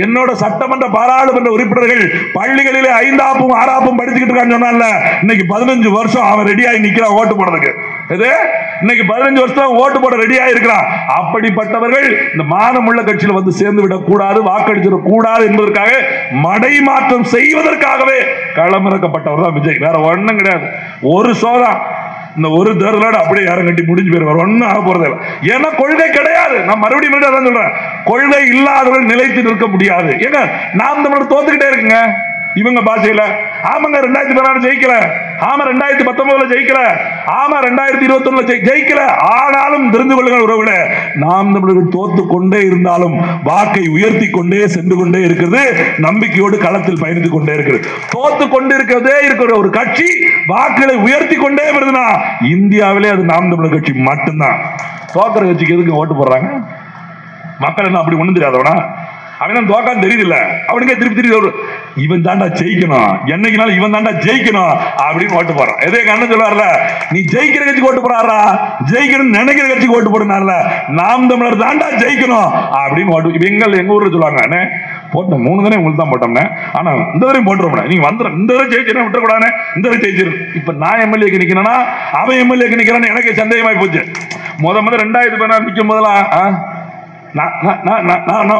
என்னோட சட்டமன்ற பாராளுமன்ற உறுப்பினர்கள் பள்ளிகளிலே 5ஆப்பும் 6ஆப்பும் படிச்சுக்கிட்டு இருக்கான்னு சொன்னால, இன்னைக்கு 15 வருஷம் அவன் ரெடியாகி நிக்கிறான் ஓட்டு போடுறதுக்கு. இன்னைக்கு 15 வருஷம் ஓட்டு போட ரெடியா இருக்கிறான். அப்படிப்பட்டவர்கள் இந்த மானமுள்ள கட்சியில் வந்து சேர்ந்து விடக் கூடாது, வாக்களிச்சிட கூடாது என்பதற்காக மடை மாற்றம் செய்வதற்காகவே களமிறக்கப்பட்டவர் தான் விஜய். வேற ஒண்ணும் கிடையாது. ஒரு சோதான் இந்த ஒரு தேர்தலோட அப்படியே யாரும் கட்டி முடிஞ்சு போயிருவார். ஒன்னும் ஆக போறது இல்லை. ஏன்னா கொள்கை கிடையாது. நான் மறுபடியும் சொல்றேன், கொள்கை இல்லாதவர்கள் நிலைத்து நிற்க முடியாது. ஏங்க நாம் தமிழர் தோத்துக்கிட்டே இருக்குங்க இவங்க பாஷையில. ஆமாங்க 2016 ஜெயிக்கல, ஆமா 2019 ஜெயிக்கல, ஆமா 2021 ஜெயிக்கல. ஆனாலும் தெரிந்து கொள்ளுங்கள் உறவுகளே, நாம் தமிழர்கள் தோத்து கொண்டே இருந்தாலும் வாக்கை உயர்த்தி கொண்டே சென்று கொண்டே இருக்கிறது, நம்பிக்கையோடு களத்தில் பயணித்துக் கொண்டே இருக்கிறது. தோத்து கொண்டு இருக்கிறதே இருக்கிற ஒரு கட்சி வாக்குகளை உயர்த்தி கொண்டே வருதுன்னா இந்தியாவிலே அது நாம் தமிழர் கட்சி மட்டும்தான். தோக்கிற கட்சிக்கு எதுக்கு ஓட்டு போடுறாங்க? மக்கள் என்ன அப்படி ஒண்ணும் தெரியாதவனா? அவன் தோக்கான்னு தெரியுது, அவனுக்கே திருப்பி திருப்பி இவன் தாண்டா ஜெயிக்கணும், என்னைக்குனாலும் இவன் தாண்டா ஜெயிக்கணும் அப்படின்னு ஓட்டு போறான். எதே அண்ணன் சொல்லுவார்ல, நீ ஜெயிக்கிற கட்சிக்கு ஓட்டு போறாரா, ஜெயிக்கணும் நினைக்கிற கட்சிக்கு ஓட்டு போடுனார்ல, நாம் தமிழர் தாண்டா ஜெயிக்கணும் அப்படின்னு ஓட்டு. எங்க ஊர்ல சொல்லுவாங்க, போட்டோம் 3 தானே உங்களுக்கு தான் போட்டோம்னே, ஆனா இந்த வரையும் போட்டுருவோம், நீங்க வந்துடும் இந்த வரை ஜெயிச்சு விட்டுறக்கூடாது, இந்த வரை ஜெயிச்சிடும். இப்ப நான் எம்எல்ஏக்கு நிக்கிறேன்னா அவன் எம்எல்ஏக்கு நிக்கிறான்னு எனக்கு சந்தேகமாய் போச்சு. முத 2016 நிற்கும் போதெல்லாம்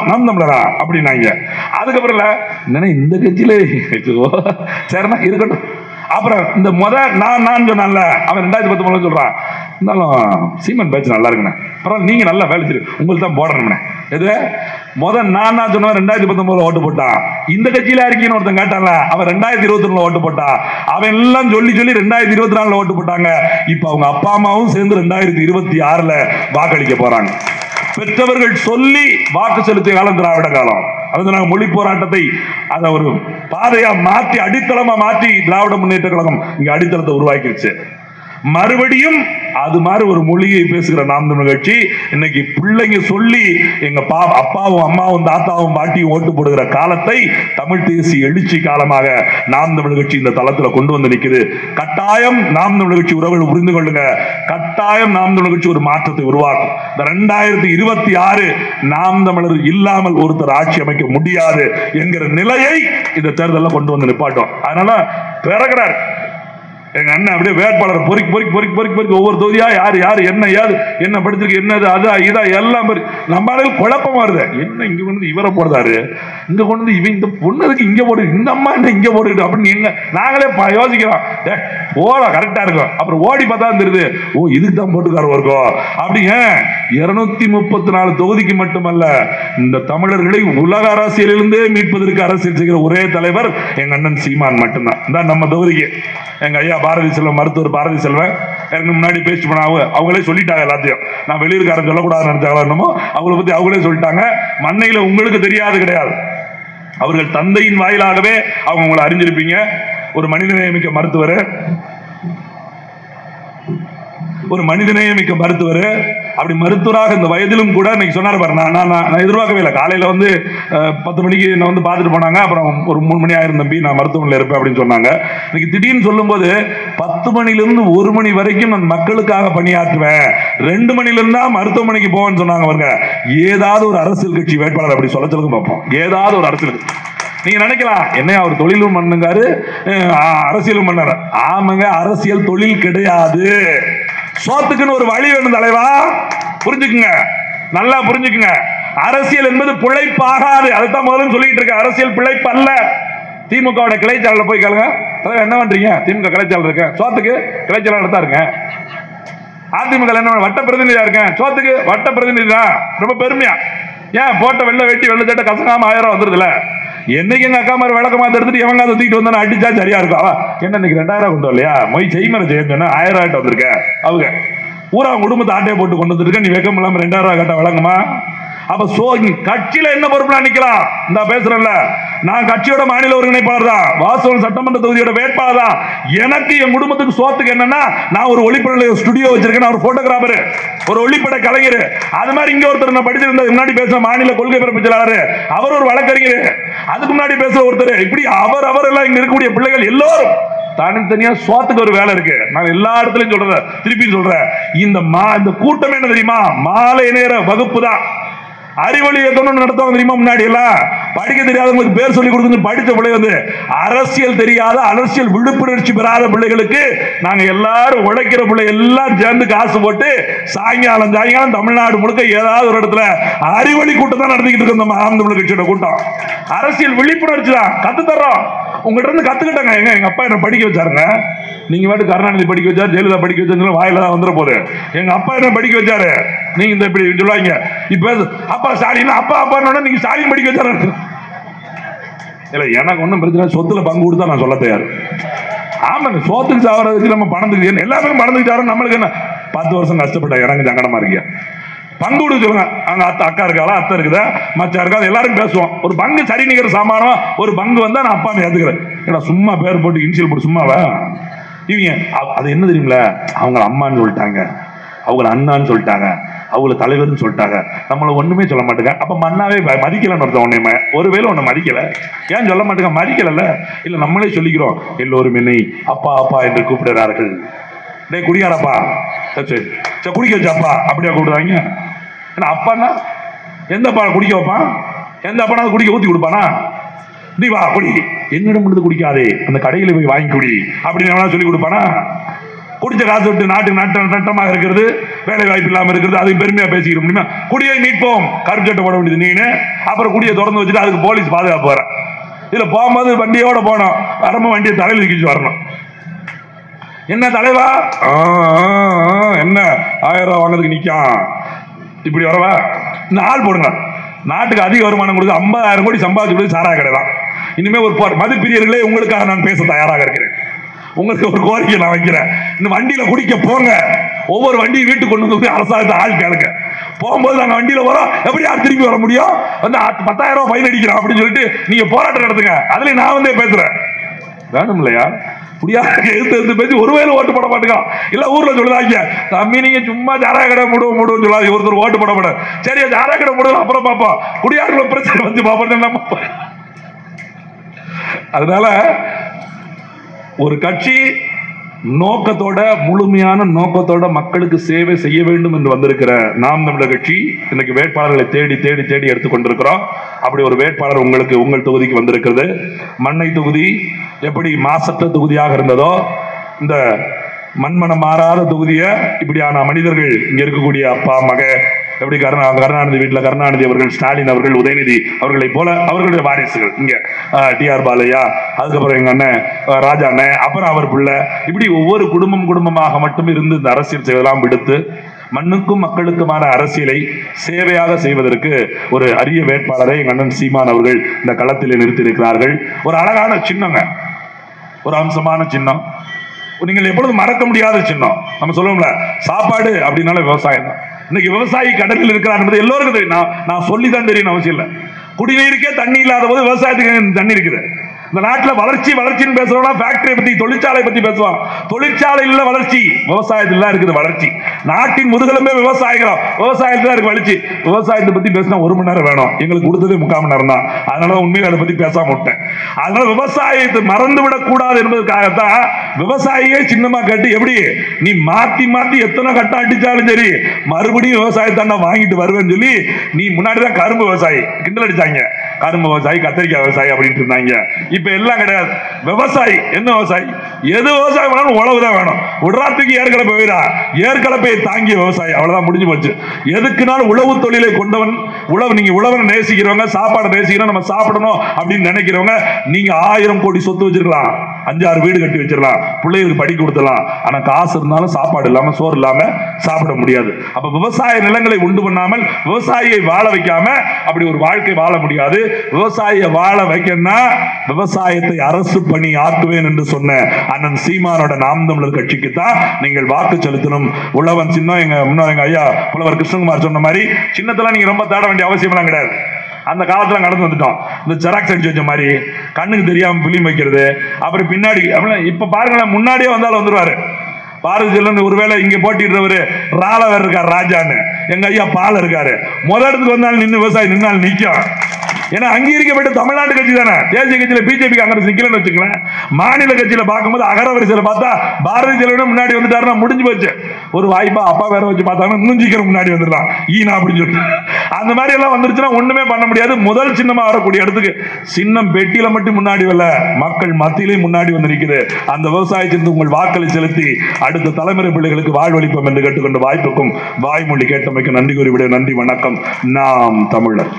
நாம் தமிழரா அப்படின்னாங்க. அதுக்கப்புறம் இந்த கட்சியில சரினா இருக்கட்டும். அப்புறம் இந்த நான் சொன்னான்ல, அவன் 2019 சொல்றான், இருந்தாலும் சீமன் பேச்சு நல்லா இருக்குண்ணே, பரவாயில்ல நீங்க நல்லா வேலை செய்யுங்க, உங்களுக்கு தான் போடணும்னே. எது நான் சொன்னவன் 2019 ஓட்டு போட்டான். இந்த கட்சியில இருக்கீன்னு ஒருத்தன் கேட்டான்ல, அவன் 2021 ஓட்டு போட்டான். அவன் எல்லாம் சொல்லி 2024 ஓட்டு போட்டாங்க. இப்ப அவங்க அப்பா அம்மாவும் சேர்ந்து 2026 வாக்களிக்க போறாங்க. பெற்றவர்கள் சொல்லி வாக்கு செலுத்திய காலம் திராவிட காலம். அது நாங்கள் மொழி போராட்டத்தை அதை ஒரு பாதையா மாற்றி அடித்தளமா மாற்றி திராவிட முன்னேற்ற கழகம் இங்க அடித்தளத்தை உருவாக்கிடுச்சு. மறுபடியும் அது மாதிரி ஒரு மொழியை பேசுகிற நாம் தமிழர் கட்சி இன்னைக்கு பிள்ளைங்க சொல்லி எங்க அப்பாவும் அம்மாவும் தாத்தாவும் பாட்டியும் ஓட்டு போடுகிற காலத்தை தமிழ் தேசிய எழுச்சி காலமாக நாம் தமிழர் கட்சி இந்த தளத்தில் கொண்டு வந்து நிற்குது. கட்டாயம் நாம் தமிழர் கட்சி உறவுகள் புரிந்து கொள்ளுங்க. கட்டாயம் நாம் தமிழர் கட்சி ஒரு மாற்றத்தை உருவாக்கும். இந்த 2026 நாம் தமிழர் இல்லாமல் ஒருத்தர் ஆட்சி அமைக்க முடியாது என்கிற நிலையை இந்த தேர்தலில் கொண்டு வந்து நிப்பாட்டும். அதனால பிறகுறார் எங்க அண்ணன் அப்படியே வேட்பாளர் பொறுக்கி பொறுக்கி பொறுக்கி பொறுக்கி பொறுக்கி ஒவ்வொரு தொகுதியா யாரு யாரு என்ன ஏது என்ன படிச்சிருக்கு என்னது அதா இதா எல்லாம் நம்மளால குழப்பமா வருது. என்ன இங்க கொண்டு இவரை போடுறாரு, இங்க கொண்டு இவன் இந்த பொண்ணுக்கு இங்க போடு, இந்த அம்மா என்ன இங்க போடுது அப்படின்னு எங்க நாங்களே யோசிக்கிறோம். போல கரெக்டா இருக்கும். அப்புறம் ஓடி பார்த்தா தெரியுது, ஓ இதுக்கு தான் போட்டுக்கார இருக்கும் அப்படிங்க. 234 தொகுதிக்கு மட்டுமல்ல, இந்த தமிழர்களை உலக அரசியலிருந்தே மீட்பதற்கு அரசியல் செய்கிற ஒரே தலைவர் எங்க அண்ணன் சீமான் மட்டும்தான். இந்த நம்ம தொகுதிக்கு எங்க ஐயா பாரதி செல்வம், மருத்துவர் பாரதி செல்வம் எனக்கு முன்னாடி பேசிட்டு போனாங்க. அவங்களே சொல்லிட்டாங்க எல்லாத்தையும். நான் வெளியூர்காரன் சொல்லக்கூடாதுன்னு நினைச்சாங்களோ என்னமோ, அவங்கள பத்தி அவங்களே சொல்லிட்டாங்க. மண்ணையில உங்களுக்கு தெரியாது கிடையாது. அவர்கள் தந்தையின் வாயிலாகவே அவங்க உங்களை அறிஞ்சிருப்பீங்க. ஒரு மனிதநேயமிக்க மருத்துவர், ஒரு மனிதநேயமிக்க மருத்துவர். அப்படி மருத்துவராக இந்த வயதிலும் கூட இன்னைக்கு சொன்னார் பாரு, நான் எதிர்பார்க்கவே இல்லை. காலையில் வந்து 10 மணிக்கு என்ன வந்து பார்த்துட்டு போனாங்க. அப்புறம் ஒரு 3 மணி ஆயிரம் தம்பி நான் மருத்துவமனையில் இருப்பேன் அப்படின்னு சொன்னாங்க. இன்னைக்கு திடீர்னு சொல்லும்போது 10 மணிலிருந்து 1 மணி வரைக்கும் நான் மக்களுக்காக பணியாற்றுவேன், 2 மணிலிருந்தா மருத்துவமனைக்கு போவேன்னு சொன்னாங்க. பாருங்க, ஏதாவது ஒரு அரசியல் கட்சி வேட்பாளர் அப்படி சொல்ல சொல்லுங்க பார்ப்போம். ஏதாவது ஒரு அரசியல் கட்சி. நீங்க நினைக்கலாம் என்ன அவர் தொழிலும் பண்ணுங்காரு அரசியலும் பண்ணாரு. ஆமாங்க, அரசியல் தொழில் கிடையாது. சோத்துக்குன்னு ஒரு வழி வேணும் தலைவா, புரிஞ்சுக்குங்க, நல்லா புரிஞ்சுக்குங்க. அரசியல் என்பது பிழைப்பாகாது. அதுதான் முதல்ல சொல்லிட்டு இருக்க. அரசியல் பிழைப்பு அல்ல. திமுக கிளைச்சாளர் போய் கேளுங்க, என்ன பண்றீங்க? திமுக கிளைச்சாளர் இருக்க, சோத்துக்கு கிளைச்சாளர் தான் இருக்க. அதிமுக என்ன வட்ட பிரதிநிதியா இருக்கேன், சோத்துக்கு வட்ட பிரதிநிதி தான். ரொம்ப பெருமையா ஏன் போட்ட வெள்ள வெட்டி வெள்ள சட்டை கசங்காம 1000 வந்துருதுல. என்னைக்கு எங்க அக்கா மாதிரி விளக்கமா எடுத்துட்டு எவங்க அதை தூக்கிட்டு வந்தா அடிச்சா சரியா இருக்கும். என்ன இன்னைக்கு 2000 கொண்டு வரலையா, மொய் செய்மரை செய்ய 1000 வந்திருக்க. அவங்க ஊரா குடும்பத்தை ஆட்டையை போட்டு கொண்டு வந்துருக்க, நீ வெக்கம் இல்லாம 2000 கேட்டா விளங்குமா? அப்ப கட்சியில என்ன பொறுப்புல நிக்கலாம்? இந்த பேசுறேன்ல, நான் கட்சியோட மாநில ஒருங்கிணைப்பாளர் தான், வாசவன் சட்டமன்ற தொகுதியோட வேட்பாளர் தான். எனக்கு என் குடும்பத்துக்கு சோத்துக்கு என்னன்னா, நான் ஒரு ஒளிப்பட ஸ்டுடியோ வச்சிருக்கேன், ஒரு போட்டோகிராஃபர், ஒரு ஒளிப்பட கலைஞர். அது மாதிரி இங்க ஒருத்தர் நான் படிச்சிருந்த முன்னாடி பேசுற மாநில கொள்கை பரப்பு செயலாளர், அவர் ஒரு வழக்கறிஞர், அதுக்கு முன்னாடி பேசுற ஒருத்தர், இப்படி அவர் எல்லாம் இங்க இருக்கக்கூடிய பிள்ளைகள் எல்லோரும் தனித்தனியா சோத்துக்கு ஒரு வேலை இருக்கு. நான் எல்லா இடத்துலயும் சொல்றேன், திருப்பி சொல்றேன். இந்த கூட்டம் என்ன தெரியுமா? மாலை நேர வகுப்பு தான். அறிவொளி இயக்கம் நடத்துவாங்க தெரியுமா? முன்னாடி எல்லாம் படிக்க தெரியாதவங்களுக்கு பேர் சொல்லி கொடுத்து படித்த பிள்ளை வந்து அரசியல் தெரியாத, அரசியல் விழிப்புணர்ச்சி பெறாத பிள்ளைகளுக்கு நாங்க எல்லாரும் உழைக்கிற பிள்ளை எல்லாம் சேர்ந்து காசு போட்டு சாயங்காலம் தமிழ்நாடு முழுக்க ஏதாவது ஒரு இடத்துல அறிவொளி கூட்டம் தான் நடத்திக்கிட்டு இருக்கோம். நாம் தமிழர் கட்சியோட கூட்டம் அரசியல் விழிப்புணர்ச்சி தான் கத்து தர்றோம். உங்ககிட்ட இருந்து கத்துக்கிட்டாங்க. எங்க அப்பா என்ன படிக்க வச்சாருங்க. நீங்க பாட்டு கருணாநிதி படிக்க வச்சாரு, ஜெயலலிதா படிக்க வச்சாரு, வாயில தான் வந்துட போகுது. எங்க அப்பா என்ன படிக்க வச்சாரு, நீங்க இந்த இப்படி சொல்லுவாங்க. இப்ப அப்பா ஸ்டாலின், அப்பா அப்பா நீங்க ஸ்டாலின் படிக்க வச்சாரு. இல்ல, எனக்கு ஒன்றும் பிரச்சனை, சொத்துல பங்கு கொடுத்தா நான் சொல்ல தயார். ஆமாங்க, சோத்துக்கு சாவறதுக்கு நம்ம பணத்துக்கு எல்லாமே பணத்துக்கு சாவரம். நம்மளுக்கு என்ன 10 வருஷம் கஷ்டப்பட்ட எனக்கு சங்கடமா இருக்கியா? பங்கு கொடுக்க சொல்லுங்க. அங்க அக்கா இருக்காளா, அத்தை இருக்குதா, மச்சா இருக்கா, எல்லாரும் பேசுவோம். ஒரு பங்கு சரி நிகர சாமானம் ஒரு பங்கு வந்தா நான் அப்பா ஏத்துக்கிறேன். ஏன்னா சும்மா பேர் போட்டு இனிஷியல் போட்டு சும்மாவா இவங்க? அது என்ன தெரியுங்களா, அவங்க அம்மான்னு சொல்லிட்டாங்க, அவங்கள அண்ணான்னு சொல்லிட்டாங்க, அவங்கள தலைவர்னு சொல்லிட்டாங்க, நம்மள ஒண்ணுமே சொல்ல மாட்டேங்க. அப்ப மண்ணாவே மதிக்கலன்னு ஒருத்தன் உன்னை ஒருவேளை ஒண்ணு மதிக்கல, ஏன் சொல்ல மாட்டேங்க? மதிக்கல இல்ல, நம்மளே சொல்லிக்கிறோம். எல்லோரும் என்னை அப்பா அப்பா என்று கூப்பிடுறார்கள். டே குடியாரப்பா, சரி குடிக்க வச்சாப்பா அப்படியா கூப்பிடுறாங்க? அப்பான்னா எந்த அப்பா குடிக்க வைப்பான்? எந்த அப்பா குடிக்க ஊத்தி கொடுப்பானா? நீ வா குடி, என்னிடம் இருந்து குடிக்காதே, அந்த கடையில் போய் வாங்கி குடி அப்படின்னு சொல்லி கொடுப்பானா? குடிச்ச காசு விட்டு நாட்டுக்கு நட்டமாக இருக்கிறது, வேலை வாய்ப்பு இல்லாமல் இருக்கிறது, அதுக்கு பெருமையா பேசிக்கிற முடியுமா? குடியை மீட்போம், கருப்பு சட்டை போட வேண்டியது நீனு. அப்புறம் குடியை திறந்து வச்சுட்டு அதுக்கு போலீஸ் பாதுகாப்பு வர. இதுல போகும்போது வண்டியோட போனோம், வரம்பு வண்டியை தலையில் தூக்கிச்சு வரணும். என்ன தலைவா, என்ன 1000 ரூபாய் வாங்கிறதுக்கு நிற்கான், இப்படி வரவா? இந்த ஆள் போடுங்க. நாட்டுக்கு அதிக வருமானம் கொடுத்து 50,000 கோடி சம்பாதிச்சு சாராய கடை தான். இனிமே ஒரு மதுப்பிரியர்களே, உங்களுக்காக நான் பேச தயாராக இருக்கிறேன். உங்களுக்கு ஒரு கோரிக்கை நான் வைக்கிறேன். இந்த வண்டியில குடிக்க போங்க, ஒவ்வொரு வண்டியும் வீட்டுக்கு கொண்டு வந்து அரசாங்கத்தை ஆள் கேளுங்க. போகும்போது நாங்கள் வண்டியில வரோம், எப்படி யார் திரும்பி வர முடியும்? வந்து 10,000 ரூபாய் ஃபைன் அடிக்கிறோம் அப்படின்னு சொல்லிட்டு நீங்க போராட்டம் நடத்துங்க. அதுல நான் பேசுறேன். வேணும் இல்லையா? குடியாரங்க எடுத்து பேசி ஒருவேளை ஓட்டு போட மாட்டேங்க. இல்ல ஊர்ல சொல்லுதாங்க, தம்பி நீங்க சும்மா ஜாரா கடை மூடுவோம் சொல்லாது, ஒருத்தர் ஓட்டு போட மாட்டேன். சரி ஜாரா கடை மூடுவோம் அப்புறம் பார்ப்போம், குடியாரங்கள பிரச்சனை வந்து பார்ப்போம். அதனால ஒரு கட்சி நோக்கத்தோட, முழுமையான நோக்கத்தோட மக்களுக்கு சேவை செய்ய வேண்டும் என்று வந்திருக்கிற நாம் தமிழர் கட்சி இன்னைக்கு வேட்பாளர்களை தேடி தேடி தேடி எடுத்துக்கொண்டிருக்கிறோம். அப்படி ஒரு வேட்பாளர் உங்களுக்கு உங்கள் தொகுதிக்கு வந்திருக்கிறது. மண்ணை தொகுதி எப்படி மாசற்ற தொகுதியாக இருந்ததோ, இந்த மண்மனம் மாறாத தொகுதியை இப்படியான மனிதர்கள் இங்க இருக்கக்கூடிய அப்பா மக, எப்படி கருணாநிதி வீட்டில் கருணாநிதி அவர்கள், ஸ்டாலின் அவர்கள், உதயநிதி அவர்களை போல அவர்களுடைய வாரிசுகள் இங்க டிஆர் பாலையா, அதுக்கப்புறம் எங்க அண்ணன் ராஜா அண்ணன், அப்புறம் அவர் பிள்ளை, இப்படி ஒவ்வொரு குடும்பமாக மட்டும் இருந்து இந்த அரசியல் செய்வதெல்லாம் விடுத்து மண்ணுக்கும் மக்களுக்குமான அரசியலை சேவையாக செய்வதற்கு ஒரு அரிய வேட்பாளரை எங்க அண்ணன் சீமான் அவர்கள் இந்த களத்தில் நிறுத்தியிருக்கிறார்கள். ஒரு அழகான சின்னங்க, ஒரு அம்சமான சின்னம், நீங்கள் எப்பொழுதும் மறக்க முடியாத சின்னம். நம்ம சொல்லுவோம்ல, சாப்பாடு அப்படின்னால விவசாயம் தான். இன்னைக்கு விவசாயி கடலில் இருக்கிறார் என்பது எல்லோருக்கும் தெரியும். நான் சொல்லிதான் தெரியும் அவசியம் இல்லை. குடிநீருக்கே தண்ணி இல்லாத போது விவசாயத்துக்கு தண்ணி இருக்குது. இந்த நாட்டில் வளர்ச்சின்னு பேசுறோம்னா ஃபேக்டரி பத்தி, தொழிற்சாலை பத்தி பேசுவான். தொழிற்சாலையில் வளர்ச்சி, விவசாயத்தில் தான் இருக்குது வளர்ச்சி. நாட்டின் முதுகெலும்பே விவசாயிகள், விவசாயத்தில் இருக்கு வளர்ச்சி. விவசாயத்தை பத்தி பேசினா 1 மணி நேரம் வேணும், எங்களுக்கு கொடுத்ததே 3/4 மணி நேரம் தான். அதனால உண்மையில் அதை பத்தி பேசாம விட்டேன். அதனால விவசாயத்தை மறந்து விடக் கூடாது என்பதற்காகத்தான் விவசாயியே சின்னமா கட்டி, எப்படி நீ மாத்தி எத்தனை கட்டம் அடிச்சாலும் சரி மறுபடியும் விவசாயத்தாண்டா வாங்கிட்டு வருவேன்னு சொல்லி, நீ முன்னாடிதான் கரும்பு விவசாயி கிண்டல் அடிச்சாங்க, கரும்பு விவசாயி, கத்திரிக்காய் விவசாயி அப்படின்ட்டு இருந்தாங்க. இப்ப எல்லாம் கிடையாது. விவசாயி என்ன விவசாயி, எது விவசாயம் வேணும், உழவுதான் வேணும். உடராத்துக்கு ஏற்கலப்பை போயிடா, ஏற்கலப்பையை தாங்கிய விவசாயி, அவ்வளவுதான், முடிஞ்சு போச்சு. எதுக்குனாலும் உழவு தொழிலை கொண்டவன், நீங்க உழவனை நேசிக்கிறவங்க, சாப்பாடு நேசிக்கிறோம், நம்ம சாப்பிடணும் அப்படின்னு நினைக்கிறவங்க, நீங்க 1000 கோடி சொத்து வச்சிருக்கலாம், 5-6 வீடு கட்டி வச்சிடலாம், பிள்ளைகளுக்கு படி கொடுத்துடலாம். ஆனா காசு இருந்தாலும் சாப்பாடு இல்லாம, சோறு இல்லாம சாப்பிட முடியாது. அப்ப விவசாய நிலங்களை உண்டு பண்ணாமல் விவசாயியை வாழ வைக்காம அப்படி ஒரு வாழ்க்கை வாழ முடியாது. விவசாயியை வாழ வைக்கணும்னா விவசாயத்தை அரசு பணி ஆக்குவேன் என்று சொன்ன அண்ணன் சீமானோட நாம் தமிழர் கட்சிக்கு தான் நீங்கள் வாக்கு செலுத்தணும். உழவன் சின்னம், எங்க ஐயா புலவர் கிருஷ்ணகுமார் சொன்ன மாதிரி சின்னத்தெல்லாம் நீங்க ரொம்ப தேட வேண்டிய அவசியம் எல்லாம் கிடையாது. அந்த காலத்துல கடந்து வந்துட்டோம். இந்த ஜெராக்ஸ் அடிச்சு வச்ச மாதிரி கண்ணுக்கு தெரியாம பிலிம் வைக்கிறது, அப்புறம் பின்னாடி இப்ப பாருங்களேன், முன்னாடியே வந்தாலும் வந்துருவாரு. பாரதி செல்வன் ஒருவேளை இங்க போட்டிடுறவரு ராலவர் இருக்காரு, ராஜான்னு, எங்க ஐயா பால் இருக்காரு. முதல் இடத்துக்கு வந்தாலும் நின்று விவசாயி நின்னாலும் நிற்கும். ஏன்னா அங்கீகரிக்கப்பட்ட தமிழ்நாட்டு கட்சி தானே. தேசிய கட்சியில பிஜேபி காங்கிரஸ் நிக்கலன்னு வச்சுக்கலாம். மாநில கட்சியில பார்க்கும்போது அகரவரிசையில பார்த்தா பாரதிய ஜனதா முன்னாடி வந்துட்டாருன்னா முடிஞ்சு போச்சு. ஒரு வாய்ப்பா அப்பா வேற வச்சு பார்த்தாங்கன்னா இன்னும் சீக்கிரம் முன்னாடி வந்துடலாம் ஈனா அப்படின்னு சொல்லிட்டு. அந்த மாதிரி எல்லாம் வந்துருச்சுன்னா ஒண்ணுமே பண்ண முடியாது. முதல் சின்னமா வரக்கூடிய இடத்துக்கு சின்னம் பெட்டியில மட்டும் முன்னாடி வரல, மக்கள் மத்தியிலே முன்னாடி வந்து நிற்குது. அந்த விவசாயத்திற்கு உங்கள் வாக்களை செலுத்தி அடுத்த தலைமுறை பிள்ளைகளுக்கு வாழ்வளிப்போம் என்று கேட்டுக்கொண்ட வாய்ப்புக்கும் வாய்மொழி கேட்டமைக்கு நன்றி கூறிவிட. நன்றி, வணக்கம். நாம் தமிழர்.